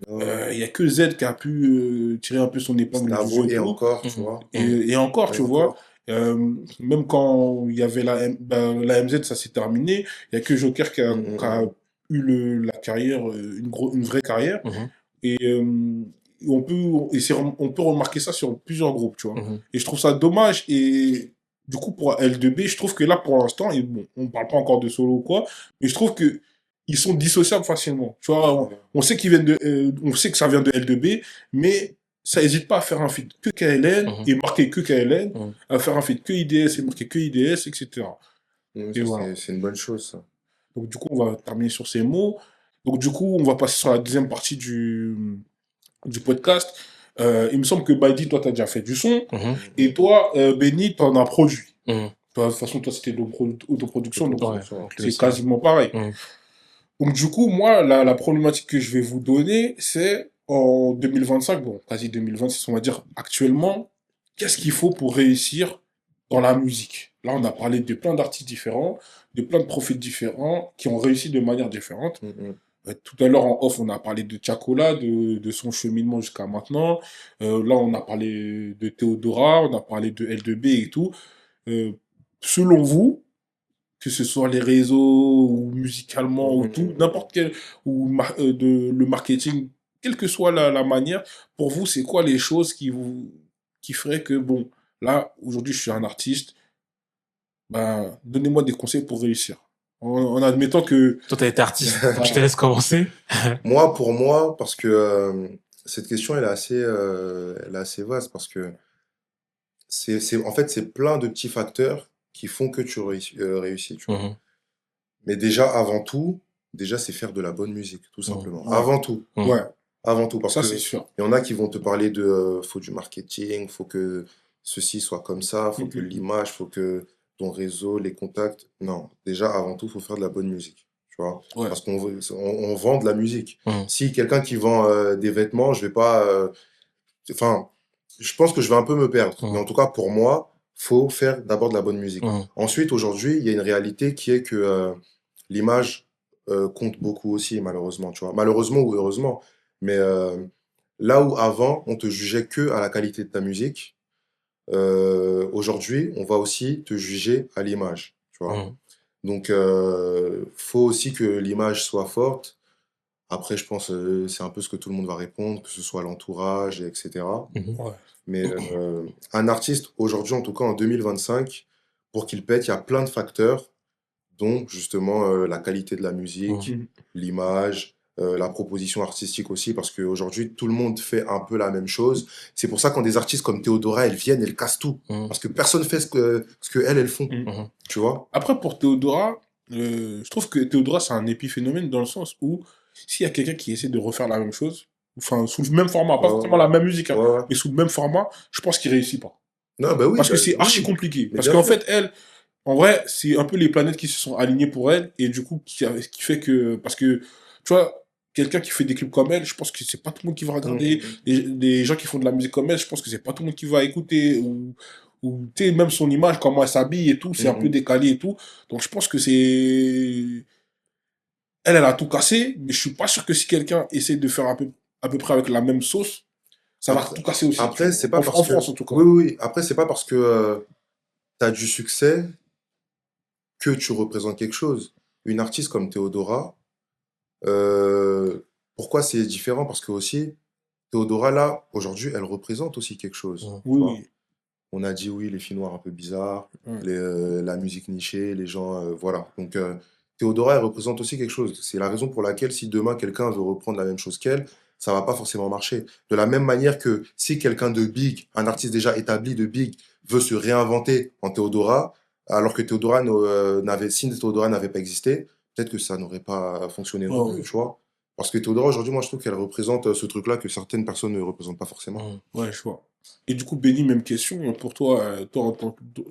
il y a que Z qui a pu tirer un peu son épingle du jeu Snavo et et tout. encore, tu vois. Et encore, Et tu vois, encore. même quand il y avait la MZ, ça s'est terminé. Il y a que Joker qui a eu la carrière, une vraie carrière. Mhm. Et on peut remarquer ça sur plusieurs groupes, tu vois. Mhm. Et je trouve ça dommage. Et du coup, pour L2B, je trouve que là, pour l'instant, et bon, on ne parle pas encore de solo ou quoi, mais je trouve que ils sont dissociables facilement. Tu vois, on sait qu'ils viennent on sait que ça vient de L2B, mais ça n'hésite pas à faire un feat que KLN Mhm. et marquer que KLN, Mhm. à faire un feat que IDS et marquer que IDS, etc. Et voilà. C'est une bonne chose, ça. Donc, du coup, on va terminer sur ces mots. Donc, du coup, on va passer sur la deuxième partie du podcast. Il me semble que Baidi, toi, tu as déjà fait du son. Mhm. Et toi, Benny, tu en as produit. Mhm. De toute façon, toi, c'était de l'autoproduction, donc Ouais, donc lui c'est aussi. quasiment pareil. Mhm. Donc, du coup, moi, la problématique que je vais vous donner, c'est en 2025, bon, quasi 2026, on va dire actuellement, qu'est-ce qu'il faut pour réussir dans la musique? Là, on a parlé de plein d'artistes différents, de plein de profils différents, qui ont réussi de manière différente. Tout à l'heure, en off, on a parlé de Tiakola, de son cheminement jusqu'à maintenant. Là, on a parlé de Théodora, on a parlé de L2B et tout. Selon vous, que ce soit les réseaux ou musicalement ou tout, n'importe quel, le marketing, quelle que soit la manière, pour vous, c'est quoi les choses qui feraient que, bon, là, aujourd'hui, je suis un artiste, ben, donnez-moi des conseils pour réussir. En admettant que, Toi, t'as été artiste. Je te laisse commencer. Pour moi, parce que cette question, elle est assez vaste, parce que en fait, c'est plein de petits facteurs qui font que tu réussis, tu vois. Mhm. Mais déjà, avant tout, déjà, c'est faire de la bonne musique, tout simplement. Ouais. Avant tout. Mhm. ouais, Avant tout, parce ça, que c'est sûr. il y en a qui vont te parler de faut du marketing, faut que ceci soit comme ça, faut que l'image, faut que ton réseau, les contacts. Non, déjà, avant tout, faut faire de la bonne musique, tu vois. Ouais. Parce on vend de la musique. Mhm. Si quelqu'un qui vend des vêtements, je vais pas... Enfin, je pense que je vais un peu me perdre. Mhm. Mais en tout cas, pour moi, faut faire d'abord de la bonne musique. Mhm. Ensuite, aujourd'hui, il y a une réalité qui est que l'image compte beaucoup aussi, malheureusement, tu vois. Malheureusement ou heureusement. Mais là où avant, on te jugeait que à la qualité de ta musique, aujourd'hui, on va aussi te juger à l'image, tu vois. Mhm. Donc, faut aussi que l'image soit forte. Après, je pense, c'est un peu ce que tout le monde va répondre, que ce soit l'entourage, etc. Mhm. Ouais. Mais un artiste, aujourd'hui, en tout cas en 2025, pour qu'il pète, il y a plein de facteurs, dont justement la qualité de la musique, Mhm. Mhm. l'image, la proposition artistique aussi, parce qu'aujourd'hui, tout le monde fait un peu la même chose. C'est pour ça quand des artistes comme Théodora, elles viennent, elles cassent tout. Mhm. Parce que personne fait ce que elles font, Mhm. Mhm. tu vois? Après, pour Théodora, je trouve que Théodora, c'est un épiphénomène dans le sens où s'il y a quelqu'un qui essaie de refaire la même chose, enfin, sous le même format, pas Ouais, forcément la même musique, hein, ouais, ouais. mais sous le même format, je pense qu'il réussit pas. Non, bah oui, Parce que c'est oui, archi oui. compliqué. Mais Parce bien qu'en sûr. fait, elle, en vrai, c'est un peu les planètes qui se sont alignées pour elle, et du coup, qui fait que, parce que, tu vois, quelqu'un qui fait des clips comme elle, je pense que c'est pas tout le monde qui va regarder. Les gens qui font de la musique comme elle, je pense que c'est pas tout le monde qui va écouter, ou tu sais, même son image, comment elle s'habille et tout, c'est un peu décalé et tout. Donc, je pense que c'est, elle a tout cassé, mais je suis pas sûr que si quelqu'un essaie de faire à peu près avec la même sauce, ça va Après, tout casser aussi, tu après vois. c'est pas parce En que... France, en tout cas. Oui, oui, oui. Après, c'est pas parce que tu as du succès que tu représentes quelque chose. Une artiste comme Théodora, euh, pourquoi c'est différent? Parce que aussi, Théodora, là, aujourd'hui, elle représente aussi quelque chose. Mhm. Tu Oui, vois? oui. On a dit oui, les filles noires un peu bizarres, Ouais. la musique nichée, les gens, voilà. Donc, Théodora, elle représente aussi quelque chose. C'est la raison pour laquelle, si demain quelqu'un veut reprendre la même chose qu'elle, ça va pas forcément marcher. De la même manière que si quelqu'un de big, un artiste déjà établi de big, veut se réinventer en Théodora, alors que si Théodora n'avait pas existé, peut-être que ça n'aurait pas fonctionné non plus, Ouais, tu vois. Parce que Théodora, aujourd'hui, moi, je trouve qu'elle représente ce truc-là que certaines personnes ne représentent pas forcément. Mhm. ouais, je vois. Et du coup, Benny, même question. Pour toi, toi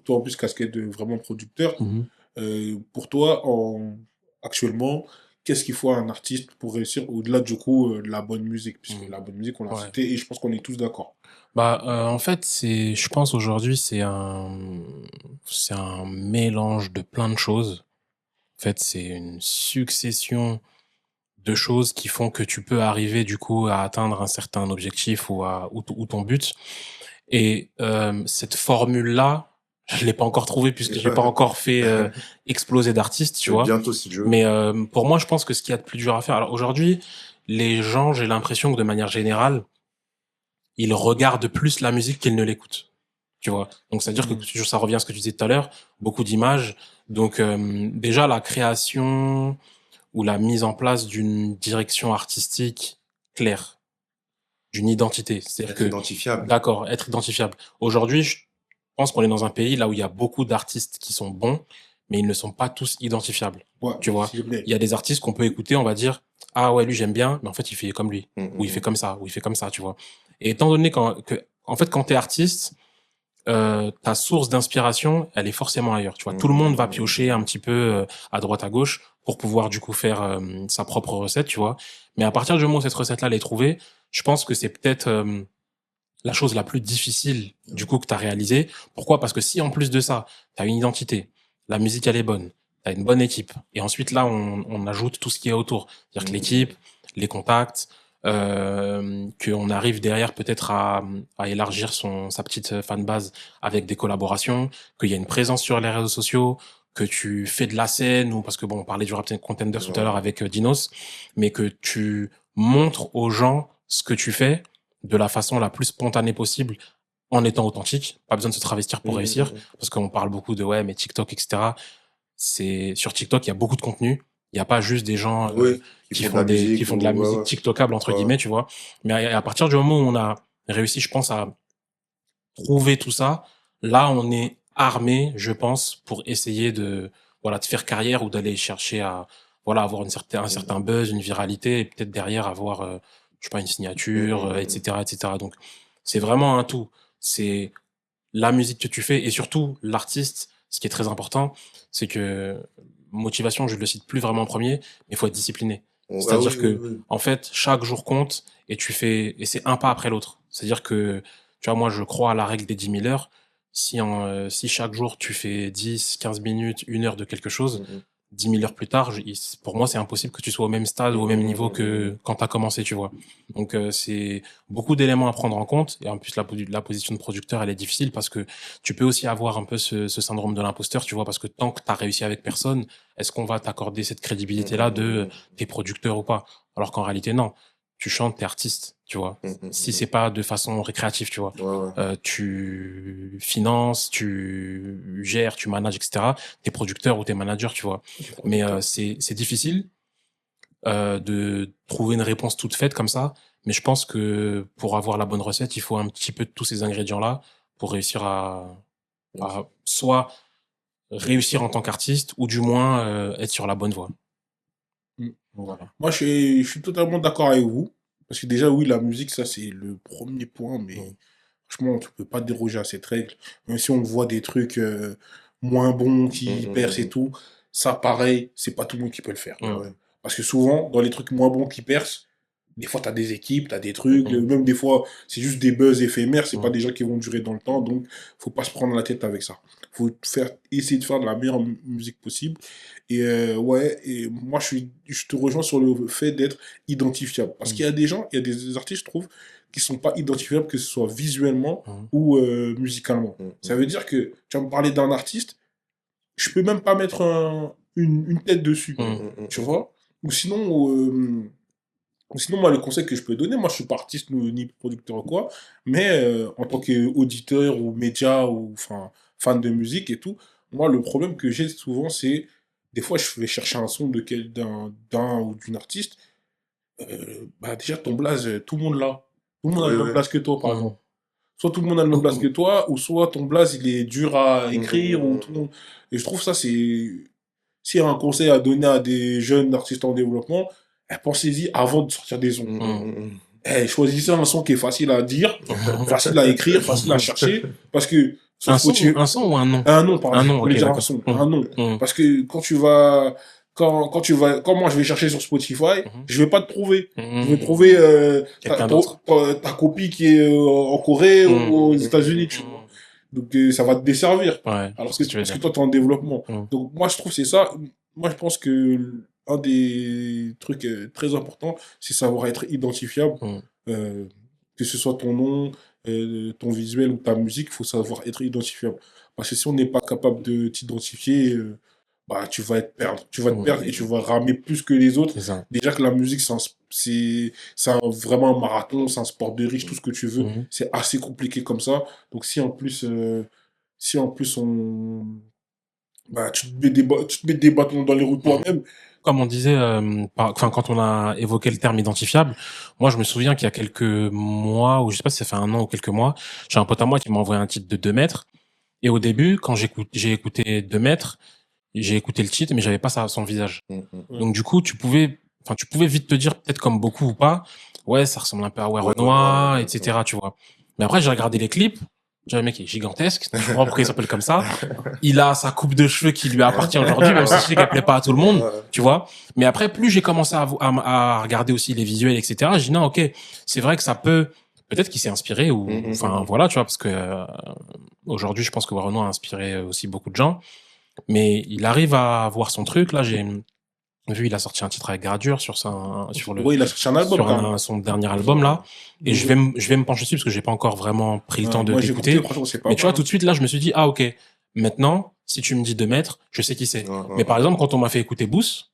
en plus casquette de vraiment producteur, Mhm. pour toi, actuellement, qu'est-ce qu'il faut à un artiste pour réussir au-delà du coup de la bonne musique? Puisque Mhm. la bonne musique, on l'a Ouais. cité et je pense qu'on est tous d'accord. Bah, en fait, je pense aujourd'hui, c'est un mélange de plein de choses. En fait, c'est une succession de choses qui font que tu peux arriver, du coup, à atteindre un certain objectif ou ton but. Et, cette formule-là, je l'ai pas encore trouvée puisque j'ai pas encore fait, exploser d'artistes, tu Mais vois. bientôt, si Dieu veut. Mais, pour moi, je pense que ce qu'il y a de plus dur à faire. Alors aujourd'hui, les gens, j'ai l'impression que de manière générale, ils regardent plus la musique qu'ils ne l'écoutent. Tu vois. Donc, c'est-à-dire que Mhm. ça revient à ce que tu disais tout à l'heure, beaucoup d'images. Donc, déjà, la création ou la mise en place d'une direction artistique claire, d'une identité. C'est-à-dire Être que, identifiable. d'accord, être identifiable. Aujourd'hui, je pense qu'on est dans un pays là où il y a beaucoup d'artistes qui sont bons, mais ils ne sont pas tous identifiables. Ouais, Tu vois. s'il te plaît. Il y a des artistes qu'on peut écouter, on va dire, ah ouais, lui j'aime bien, mais en fait il fait comme lui, ou il fait Mm. comme ça, ou il fait comme ça, tu vois. Et étant donné en fait, quand t'es artiste, ta source d'inspiration, elle est forcément ailleurs. Tu vois, tout le monde va piocher un petit peu à droite à gauche pour pouvoir du coup faire sa propre recette, tu vois. Mais à partir du moment où cette recette-là elle est trouvée, je pense que c'est peut-être la chose la plus difficile du coup que t'as réalisé. Pourquoi? Parce que si en plus de ça, t'as une identité, la musique elle est bonne, t'as une bonne équipe, et ensuite là on ajoute tout ce qui est autour, c'est-à-dire que l'équipe, les contacts, qu'on arrive derrière peut-être à élargir sa petite fanbase avec des collaborations, qu'il y a une présence sur les réseaux sociaux, que tu fais de la scène, ou parce que bon, on parlait du Rap Contender tout à l'heure avec Dinos, mais que tu montres aux gens ce que tu fais de la façon la plus spontanée possible en étant authentique. Pas besoin de se travestir pour réussir, parce qu'on parle beaucoup de ouais, mais TikTok, etc. Sur TikTok, il y a beaucoup de contenu. Il n'y a pas juste des gens Oui, qui font de la qui musique font de la ou... Ouais, musique ouais. TikTokable entre Ouais. guillemets, tu vois. Mais à partir du moment où on a réussi, je pense, à trouver tout ça, là, on est armé, je pense, pour essayer de faire carrière ou d'aller chercher à, avoir un certain buzz, une viralité, et peut-être derrière avoir, je sais pas, une signature, etc., etc. Donc, c'est vraiment un tout. C'est la musique que tu fais et surtout l'artiste. Ce qui est très important, c'est que motivation, je le cite plus vraiment en premier, mais il faut être discipliné. Ah C'est-à-dire oui, oui, que, oui. en fait, chaque jour compte et et c'est un pas après l'autre. C'est-à-dire que, tu vois, moi, je crois à la règle des 10 000 heures. si chaque jour tu fais 10, 15 minutes, 1 heure de quelque chose, 10 000 heures plus tard, pour moi, c'est impossible que tu sois au même stade ou au même niveau que quand tu as commencé, tu vois. Donc, c'est beaucoup d'éléments à prendre en compte. Et en plus, la position de producteur, elle est difficile parce que tu peux aussi avoir un peu ce syndrome de l'imposteur, tu vois, parce que tant que tu as réussi avec personne, est-ce qu'on va t'accorder cette crédibilité-là de t'es producteur ou pas? Alors qu'en réalité, non. Tu chantes, t'es artiste, tu vois. Si c'est pas de façon récréative, tu vois. Tu finances, tu gères, tu manages, etc. T'es producteur ou t'es manager, tu vois. Mais c'est difficile de trouver une réponse toute faite comme ça. Mais je pense que pour avoir la bonne recette, il faut un petit peu de tous ces ingrédients-là pour réussir à soit réussir en tant qu'artiste ou du moins être sur la bonne voie. Voilà. Moi, je suis totalement d'accord avec vous. Parce que déjà, oui, la musique, ça, c'est le premier point. Mais franchement, tu peux pas déroger à cette règle. Même si on voit des trucs moins bons qui percent et tout, ça, pareil, c'est pas tout le monde qui peut le faire. Parce que souvent, dans les trucs moins bons qui percent, des fois, tu as des équipes, tu as des trucs, même des fois, c'est juste des buzz éphémères, c'est pas des gens qui vont durer dans le temps, donc faut pas se prendre la tête avec ça. Faut essayer de faire de la meilleure musique possible. Et ouais, et moi, je te rejoins sur le fait d'être identifiable. Parce qu'il y a des gens, il y a des artistes, je trouve, qui sont pas identifiables, que ce soit visuellement ou musicalement. Ça veut dire que, tu vas me parler d'un artiste, je peux même pas mettre une tête dessus, tu vois. Ou sinon, moi, le conseil que je peux donner, moi, je suis pas artiste ni producteur ou quoi, mais en tant qu'auditeur ou média ou enfin fan de musique et tout, moi, le problème que j'ai souvent, c'est des fois, je vais chercher un son d'un ou d'une artiste. Bah déjà, ton blaze, tout le monde l'a. Tout le monde a le même blaze que toi, par exemple. Soit tout le monde a le même blaze que toi, ou soit ton blaze, il est dur à écrire, ou tout le monde... Et je trouve ça, c'est... S'il y a un conseil à donner à des jeunes artistes en développement, pensez-y avant de sortir des sons. Choisissez un son qui est facile à dire, facile à écrire, facile à chercher, parce que... Un son ou un nom? Un nom, par exemple. Okay, un son, un nom. Parce que quand moi je vais chercher sur Spotify, je vais pas te trouver. Je vais trouver ta copie qui est en Corée ou aux États-Unis, tu vois. Donc ça va te desservir. Alors parce que toi t'es en développement. Donc moi je trouve c'est ça. Moi je pense que un des trucs très importants, c'est savoir être identifiable. Que ce soit ton nom, ton visuel ou ta musique, il faut savoir être identifiable. Parce que si on n'est pas capable de t'identifier, bah, tu vas te perdre. Tu vas te perdre et tu vas ramer plus que les autres. Déjà que la musique, c'est vraiment un marathon, c'est un sport de riche, tout ce que tu veux. C'est assez compliqué comme ça. Donc si en plus, bah, tu te mets des bâtons dans les roues toi-même. Comme on disait, quand on a évoqué le terme identifiable, moi je me souviens qu'il y a quelques mois, ou je sais pas si ça fait 1 an ou quelques mois, j'ai un pote à moi qui m'a envoyé un titre de 2 mètres. Et au début, quand j'ai écouté 2 mètres, j'ai écouté le titre, mais j'avais pas son visage. Donc du coup, tu pouvais vite te dire, peut-être comme beaucoup ou pas, ouais, ça ressemble un peu à Renoir, etc., tu vois. Mais après, j'ai regardé les clips. Le mec est gigantesque. Je comprends pourquoi il s'appelle comme ça. Il a sa coupe de cheveux qui lui appartient aujourd'hui, même si je sais qu'elle plaît pas à tout le monde, tu vois. Mais après, plus j'ai commencé à regarder aussi les visuels, etc., j'ai dit non, ok, c'est vrai que ça peut-être qu'il s'est inspiré ou, enfin, voilà, tu vois, parce que, aujourd'hui, je pense que Renoir a inspiré aussi beaucoup de gens. Mais il arrive à voir son truc. Là, j'ai vu, il a sorti un titre avec Gradure sur il a sorti un album, son dernier album là. Et je vais me pencher dessus parce que j'ai pas encore vraiment pris le temps de l'écouter. Mais tu vois, tout de suite là, je me suis dit, ah, ok. Maintenant, si tu me dis 2 mètres, je sais qui c'est. Mais par exemple, quand on m'a fait écouter Boost,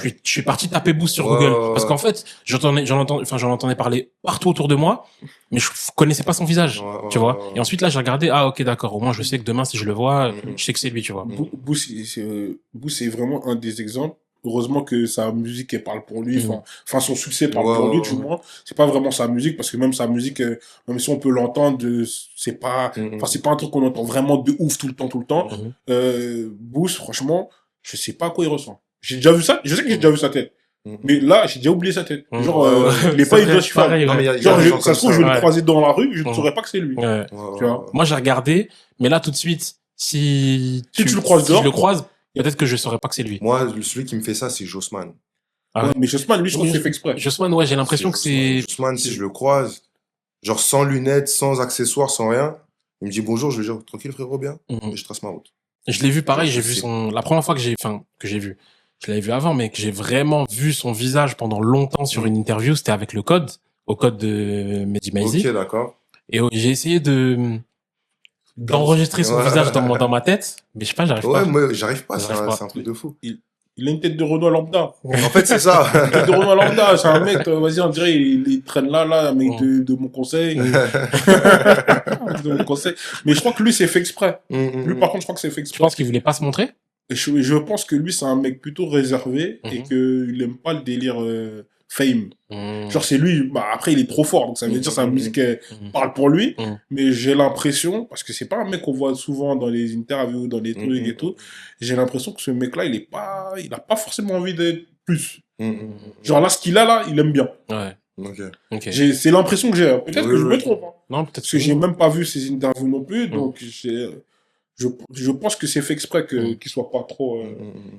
je suis parti taper Boost sur Google. Parce qu'en fait, j'en entendais parler partout autour de moi, mais je connaissais pas son visage, tu vois. Et ensuite, là, j'ai regardé, ah, ok, d'accord. Au moins, je sais que demain, si je le vois, je sais que c'est lui, tu vois. Boost, c'est vraiment un des exemples. Heureusement que sa musique, elle parle pour lui. Enfin, son succès parle pour lui, du moins. C'est pas vraiment sa musique, parce que même sa musique, même si on peut l'entendre, c'est pas un truc qu'on entend vraiment de ouf tout le temps. Boost, franchement, je sais pas à quoi il ressent. J'ai déjà vu ça, je sais que j'ai déjà vu sa tête. Mais là, j'ai déjà oublié sa tête. Genre, il est pas identifiable. Genre, ça se trouve, je vais le croiser dans la rue, je ne saurais pas que c'est lui. Tu vois. Moi, j'ai regardé, mais là, tout de suite, si tu le croises dehors, je le croise, peut-être que je saurais pas que c'est lui. Moi, celui qui me fait ça, c'est Jossman. Mais Jossman, lui, je trouve que c'est fait exprès. Jossman, ouais, j'ai l'impression que c'est... Jossman, si je le croise, genre sans lunettes, sans accessoires, sans rien, Il me dit bonjour, je lui dis tranquille frérot, bien. Mhm. Et je trace ma route. Je l'ai vu pareil, Genre, j'ai je vu sais. la première fois que j'ai vu, je l'avais vu avant, mais que j'ai vraiment vu son visage pendant longtemps sur une interview, c'était avec le code, au code de Mehdi Ok, Maizi. d'accord. Et j'ai essayé d'enregistrer son visage dans ma tête, mais je sais pas, j'arrive Ouais, pas. moi, j'arrive pas, J'arrive pas. c'est un truc de fou. Il a une tête de Renoir lambda. En fait, c'est ça. Une tête de Renoir lambda, c'est un mec, vas-y, on dirait, il traîne là, un mec Mm. de mon conseil. De mon conseil. Mais je crois que lui, c'est fait exprès. Lui, par contre, je crois que c'est fait Tu exprès. penses qu'il voulait pas se montrer? Et je pense que lui, c'est un mec plutôt réservé et Mhm. qu'il aime pas le délire fame. Mm. Genre, c'est lui, bah, après, il est trop fort, donc ça veut dire que sa musique parle pour lui. Mhm. Mais j'ai l'impression, parce que c'est pas un mec qu'on voit souvent dans les interviews, dans les trucs et tout, j'ai l'impression que ce mec-là, il a pas forcément envie d'être plus. Genre là, ce qu'il a là, il aime bien. Ouais. Ok. Ok. C'est l'impression que j'ai. Peut-être Oui, que je oui. me trompe. Hein. Non, peut-être Parce que j'ai même pas vu ses interviews non plus, Mm. donc je pense que c'est fait exprès qu'il soit pas trop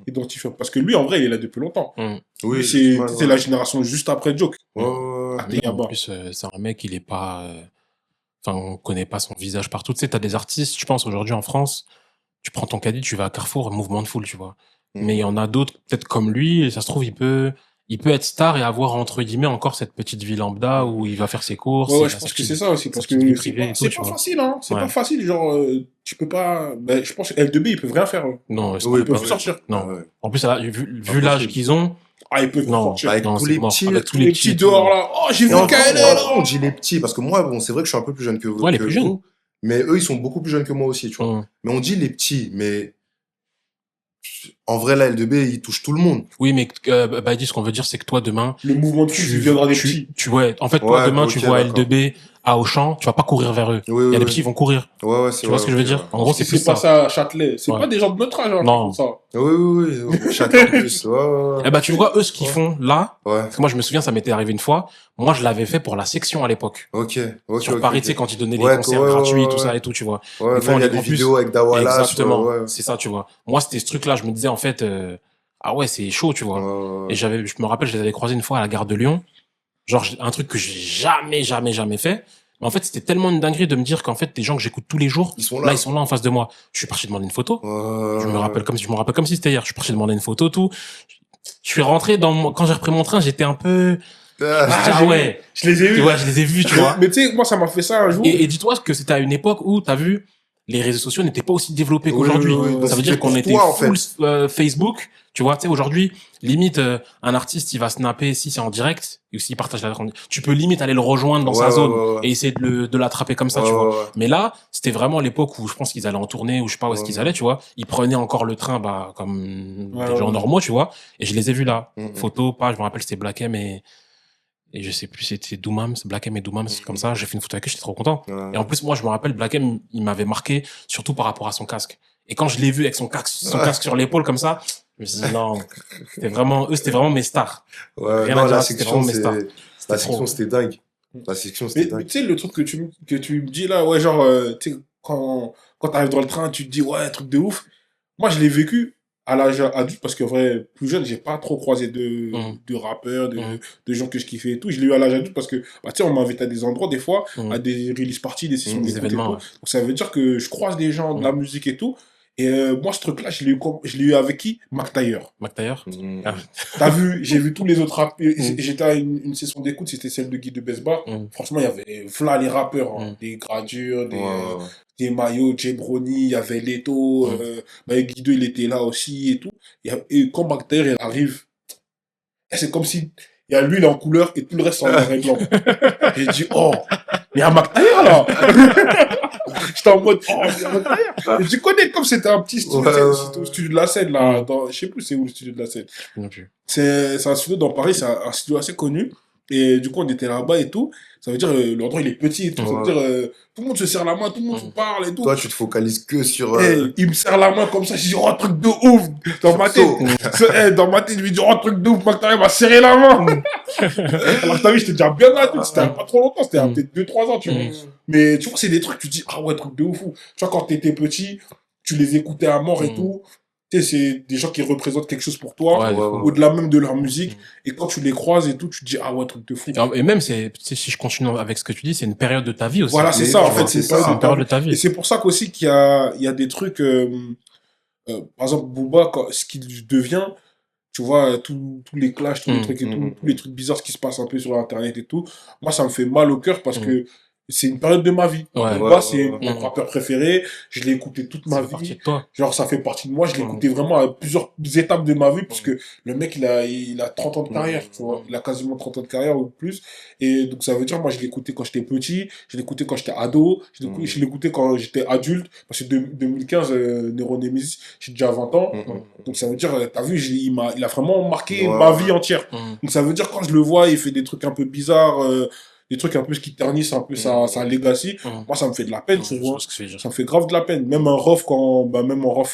identifié. Parce que lui, en vrai, il est là depuis longtemps. Oui, Lui, effectivement, c'est la génération juste après Joke. Ouais, ouais, Ah, ouais. t'es En là-bas. plus, c'est un mec, il est pas, enfin, on connaît pas son visage partout. Tu sais, t'as des artistes, je pense, aujourd'hui en France, tu prends ton caddie, tu vas à Carrefour, mouvement de foule, tu vois. Mais il y en a d'autres, peut-être comme lui, et ça se trouve, il peut être star et avoir, entre guillemets, encore cette petite vie lambda où il va faire ses courses. Ouais, il je a pense sa que petite- c'est ça aussi. Parce sa petite vie que privée et tout, c'est tu pas vois. facile, hein. C'est Ouais. pas facile. Genre, tu peux pas. Ben, je pense que L2B, ils peuvent rien faire. Non, c'est Oui, pas Ils peuvent possible. sortir. Non. Ah ouais. En plus, là, vu Impossible. l'âge qu'ils ont, Ah, ils peuvent non. sortir. Avec Non, tous c'est les mort. petits, Avec tous les Les petits petits et tout, dehors là. Oh, j'ai Et vu encore, KLL là. on dit les petits, parce que moi, bon, c'est vrai que je suis un peu plus jeune que vous. Ouais, les plus jeunes. Mais eux, ils sont beaucoup plus jeunes que moi aussi, tu vois. Hum. Mais on dit les petits, mais en vrai, la L2B, ils touchent tout le monde. Oui, mais Badi, ce qu'on veut dire, c'est que toi, demain, Le mouvement de foule, il viendra des petits. ouais, en fait, toi, Ouais, demain, ok, tu vois d'accord. L2B à Auchan, tu vas pas courir vers eux. Oui, Il y a oui, des oui. petits, ils vont courir. Ouais, c'est Tu vois ce que je veux ok, dire? ouais. En gros, c'est plus C'est pas ça. ça à Châtelet. C'est Ouais. pas des gens de notre âge, hein, Non. qui font ça. Oui, oui, oui. Chacun plus. Ouais, ouais, ouais. Eh ben, tu vois, eux, ce qu'ils font là, Ouais. parce que moi, je me souviens, ça m'était arrivé une fois. Moi, je l'avais fait pour la section à l'époque. Ok, ok, Sur ok, Paris, ok. tu sais, quand ils donnaient Ouais, les concerts ouais, gratuits, ouais, tout ça ouais. et tout, tu vois. Ouais, Des fois, même il y a en des plus- vidéos avec Dawala. Exactement. Ouais, ouais. C'est ça, tu vois. Moi, c'était ce truc-là, je me disais, en fait, ah ouais, c'est chaud, tu vois. Ouais, ouais. Et je me rappelle, je les avais croisés une fois à la gare de Lyon. Genre, un truc que j'ai jamais fait. Mais en fait, c'était tellement une dinguerie de me dire qu'en fait, des gens que j'écoute tous les jours, Ils sont là. ils sont là en face de moi. Je suis parti demander une photo. Ouais. Je me rappelle comme si c'était hier. Je suis parti demander une photo, tout. Je suis rentré quand j'ai repris mon train, j'étais un peu, Ah ouais. Je les ai Tu vus. vois, je les ai vus, tu vois. Mais tu sais, moi, ça m'a fait ça un jour. Et dis-toi que c'était à une époque où, t'as vu, les réseaux sociaux n'étaient pas aussi développés Oui, qu'aujourd'hui. oui, oui. Ça veut C'était dire qu'on pour était toi, en full Facebook. Tu vois, tu sais, aujourd'hui, limite, un artiste, il va snapper si c'est en direct, ou s'il partage la tu peux limite aller le rejoindre dans Ouais, sa ouais, zone ouais, ouais. et essayer de l'attraper comme ça, Ouais, tu vois. ouais, ouais. Mais là, c'était vraiment l'époque où je pense qu'ils allaient en tournée, ou je sais pas où est-ce qu'ils allaient, tu vois. Ils prenaient encore le train, bah, comme Ouais, des gens ouais. normaux, tu vois. Et je les ai vus là. Mhm. Photo, pas, je me rappelle, c'était Black M et je sais plus, c'était Doomam, c'est Black M et Doomam, c'est comme ça. J'ai fait une photo avec eux, j'étais trop content. Ouais. Et en plus, moi, je me rappelle, Black M, il m'avait marqué, surtout par rapport à son casque. Et quand je l'ai vu avec son casque sur l'épaule comme ça, je me suis dit, non, c'était vraiment mes stars. Ouais, Rien non, à dire, la c'était section, vraiment mes stars. la trop. section, c'était dingue. La section, Mais c'était mais dingue. tu sais, le truc que tu me dis là, ouais, genre, tu sais, quand t'arrives dans le train, tu te dis, ouais, truc de ouf. Moi, je l'ai vécu à l'âge adulte parce que, vrai, plus jeune, j'ai pas trop croisé de rappeurs, de gens que je kiffais et tout. Je l'ai eu à l'âge adulte parce que, bah, tu sais, on m'invite à des endroits, des fois, à des release parties, des sessions Des d'écoute et événements, tout. ouais. Donc, ça veut dire que je croise des gens, de la musique et tout. Et moi, ce truc-là, je l'ai eu avec qui? Mac Taylor. McTayer. Mhm. Ah. T'as vu, j'ai vu tous les autres rappeurs. J'étais à une session d'écoute, c'était celle de Guy de Besbar. Franchement, il y avait v'là les rappeurs, hein. Des Gradure, Ouais. des Mayo, Jay Brony, il y avait Leto, bah, Guido, il était là aussi et tout. Et quand Bacter, il arrive, c'est comme si il y a lui, il est en couleur et tout le reste en noir et blanc. J'ai dit, oh, il y a Bacter là! J'étais en mode, oh, il y a Bacter! Et tu connais comme c'était un petit studio, c'était au studio de la scène là, je sais plus c'est où le studio de la scène. Non plus. C'est un studio dans Paris, c'est un studio assez connu. Et du coup, on était là-bas et tout. Ça veut dire, l'endroit, il est petit et tout. Ça veut dire, tout le monde se serre la main, tout le monde se parle et tout. Toi, tu te focalises que sur. Il me serre la main comme ça, je dis, oh, truc de ouf. Dans ma tête. Dans ma tête, je lui dis, oh, truc de ouf, Mactaria m'a serré la main. Alors que t'as vu, j'étais déjà bien adulte, c'était pas trop longtemps, c'était peut-être 2-3 ans, tu vois. Mais tu vois, c'est des trucs, tu dis, ah ouais, truc de ouf. Tu vois, quand t'étais petit, tu les écoutais à mort et tout. Tu sais, c'est des gens qui représentent quelque chose pour toi, Ouais, au-delà même de leur musique. Et quand tu les croises et tout, tu te dis, ah ouais, truc de fou. Et même, tu sais, si je continue avec ce que tu dis, c'est une période de ta vie aussi. Voilà, c'est Mais ça, tu en vois, fait, c'est c'est une période de ta vie. Et c'est pour ça qu'aussi il y a des trucs, par exemple, Booba, ce qu'il devient, tu vois, tous les clashs, tous les trucs et tout, tous les trucs bizarres qui se passent un peu sur Internet et tout, moi, ça me fait mal au cœur parce que c'est une période de ma vie. Ouais. Booba, c'est mon rappeur préféré, je l'ai écouté toute ma Ça fait partie vie. de toi. Genre, ça fait partie de moi, je l'ai écouté vraiment à plusieurs étapes de ma vie parce que le mec, il a 30 ans de carrière, tu vois. Il a quasiment 30 ans de carrière ou plus. Et donc, ça veut dire, moi, je l'ai écouté quand j'étais petit, je l'ai écouté quand j'étais ado, je l'ai écouté quand j'étais adulte, parce que 2015, Nero Nemesis, j'ai déjà 20 ans. Donc, ça veut dire, t'as vu, il a vraiment marqué ma vie entière. Donc, ça veut dire, quand je le vois, il fait des trucs un peu bizarres, des trucs un peu qui ternissent un peu sa legacy. Moi, ça me fait de la peine, tu vois. Ça me fait grave de la peine. Même un Rof,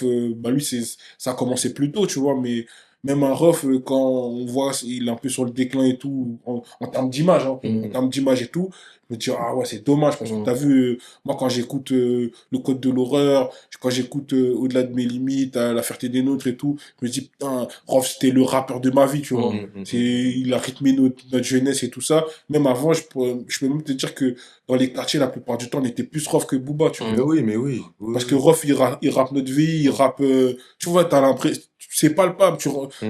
lui, ça a commencé plus tôt, tu vois, mais même un Rof, quand on voit, il est un peu sur le déclin et tout, en termes d'image, hein, en termes d'image et tout, je me dis, ah ouais, c'est dommage, parce que t'as vu, moi, quand j'écoute Le Code de l'horreur, quand j'écoute Au-delà de mes limites, La Fierté des nôtres et tout, je me dis, putain, Rof, c'était le rappeur de ma vie, tu vois. Il a rythmé notre jeunesse et tout ça. Même avant, je peux même te dire que dans les quartiers, la plupart du temps, on était plus Rof que Booba, tu vois. Mais oui. Parce que Rof, il rappe notre vie, il rappe, tu vois, t'as l'impression, c'est palpable,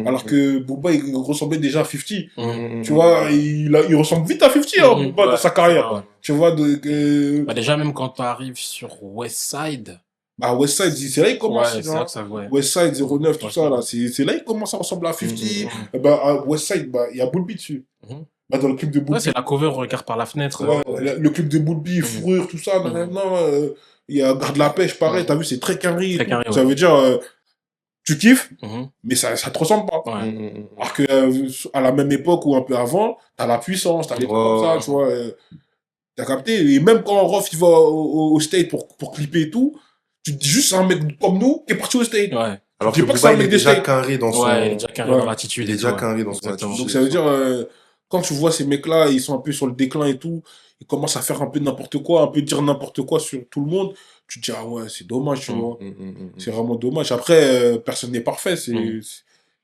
alors que Booba, il ressemblait déjà à 50. Tu vois, il ressemble vite à 50, hein, Booba, dans sa carrière. Tu vois, Bah déjà, même quand tu arrives sur Westside. Bah, Westside, c'est là il commence. Ouais, c'est là que ça, ouais. Westside 09, tout ça, là. C'est là il commence à ressembler à 50. Bah, à Westside, bah, il y a Bulbi dessus. Bah, dans le clip de Bulbi. Ouais, c'est la cover, regarde par la fenêtre. Ouais, le clip de Bulbi, fourrure, tout ça, il y a Garde la pêche, pareil, t'as vu, c'est très carré. Très carré, ça veut dire, tu kiffes, mais ça te ressemble pas. Alors que, à la même époque ou un peu avant, t'as la puissance, t'as des trucs comme ça, tu vois. T'as capté? Et même quand Rof, il va au state pour clipper et tout, tu te dis juste, c'est un mec comme nous qui est parti au state. Ouais. Alors que Booba, il est déjà carré dans son... Ouais, il est déjà carré dans l'attitude. Il est déjà carré dans son attitude. Donc ça veut dire, quand tu vois ces mecs-là, ils sont un peu sur le déclin et tout, ils commencent à faire un peu n'importe quoi, un peu dire n'importe quoi sur tout le monde, tu te dis, ah ouais, c'est dommage, tu vois. C'est vraiment dommage. Après, personne n'est parfait,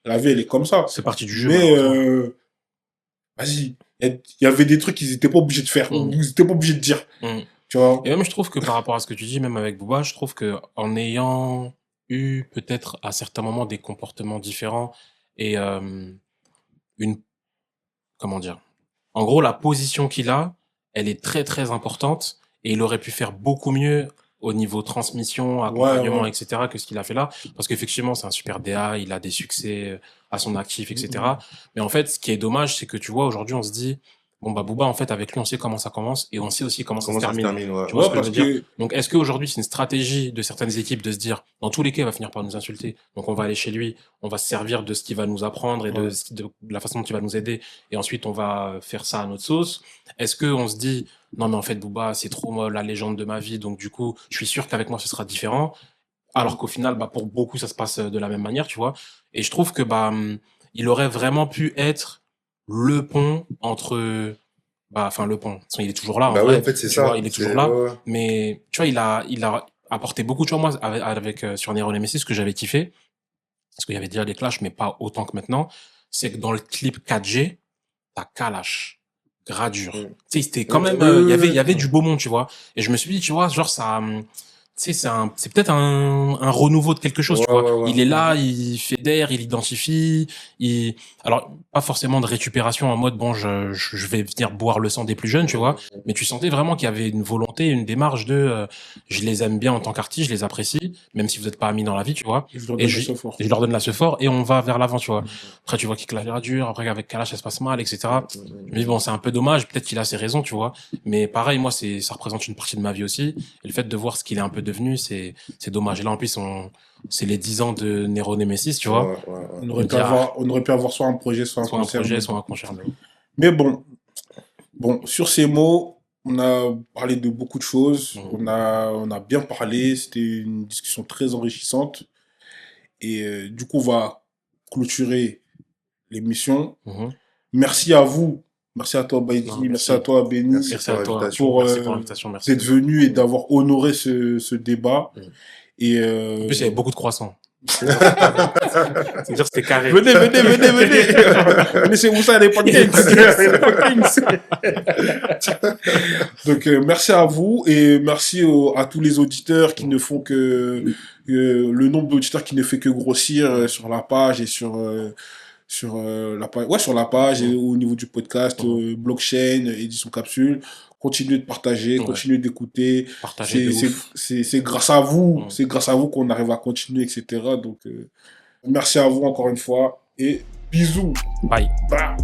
la vie, elle est comme ça. C'est partie du jeu. Mais, vas-y, il y avait des trucs qu'ils n'étaient pas obligés de faire, ils n'étaient pas obligés de dire. Tu vois. Et même, je trouve que par rapport à ce que tu dis, même avec Booba, je trouve que en ayant eu peut-être à certains moments des comportements différents et comment dire, en gros, la position qu'il a, elle est très très importante et il aurait pu faire beaucoup mieux au niveau transmission, accompagnement, etc., que ce qu'il a fait là. Parce qu'effectivement, c'est un super DA, il a des succès à son actif, etc. Mais en fait, ce qui est dommage, c'est que tu vois, aujourd'hui, on se dit, bon, bah, Booba, en fait, avec lui, on sait comment ça commence et on sait aussi comment ça se termine. Tu vois ce que je veux dire? Donc, est-ce qu'aujourd'hui, c'est une stratégie de certaines équipes de se dire, dans tous les cas, il va finir par nous insulter. Donc, on va aller chez lui, on va se servir de ce qu'il va nous apprendre et de la façon dont il va nous aider. Et ensuite, on va faire ça à notre sauce. Est-ce qu'on se dit, non, mais en fait, Booba, c'est trop la légende de ma vie. Donc, du coup, je suis sûr qu'avec moi, ce sera différent. Alors qu'au final, bah, pour beaucoup, ça se passe de la même manière, tu vois. Et je trouve que, bah, il aurait vraiment pu être le pont entre, le pont. Il est toujours là, en vrai. En fait, c'est tu ça. vois, il est toujours là. Mais, tu vois, il a apporté beaucoup de choses, moi, avec sur Nero Nemesis, ce que j'avais kiffé. Parce qu'il y avait déjà des clashs, mais pas autant que maintenant. C'est que dans le clip 4G, t'as Kalash, Gradure. Tu sais, c'était quand même, il y avait du beau monde, tu vois. Et je me suis dit, tu vois, genre, ça, tu sais, c'est peut-être un renouveau de quelque chose, tu vois. Il est là, il fédère, il identifie, alors, pas forcément de récupération en mode, bon, je vais venir boire le sang des plus jeunes, tu vois. Mais tu sentais vraiment qu'il y avait une volonté, une démarche de, je les aime bien en tant qu'artiste, je les apprécie, même si vous n'êtes pas amis dans la vie, tu vois. Et je leur donne la fort et on va vers l'avant, tu vois. Après, tu vois qu'il clash dur, après, avec Kalash, ça se passe mal, etc. Je me dis, bon, c'est un peu dommage, peut-être qu'il a ses raisons, tu vois. Mais pareil, moi, ça représente une partie de ma vie aussi. Et le fait de voir ce qu'il est un peu devenu, c'est dommage. Et là, en plus, c'est les 10 ans de Nero Nemesis, tu vois. On aurait pu avoir soit un projet, soit un concert. Soit un concert. Mais bon, sur ces mots, on a parlé de beaucoup de choses. On a bien parlé. C'était une discussion très enrichissante. Et du coup, on va clôturer l'émission. Merci à vous. Merci à toi, Baïdi. Merci à toi, Benny. Merci à toi pour l'invitation. D'être venu et d'avoir honoré ce débat. Et en plus, il y avait beaucoup de croissants. C'est-à-dire que c'était carré. Venez. Laissez-vous ça, les podcasts. Donc, merci à vous et merci à tous les auditeurs qui ne font que le nombre d'auditeurs qui ne fait que grossir sur la page et sur la page, sur la page et au niveau du podcast, blockchain, édition capsule. Continuez de partager, continuez d'écouter. C'est grâce à vous, c'est grâce à vous qu'on arrive à continuer, etc. Donc, merci à vous encore une fois et bisous. Bye. Bye.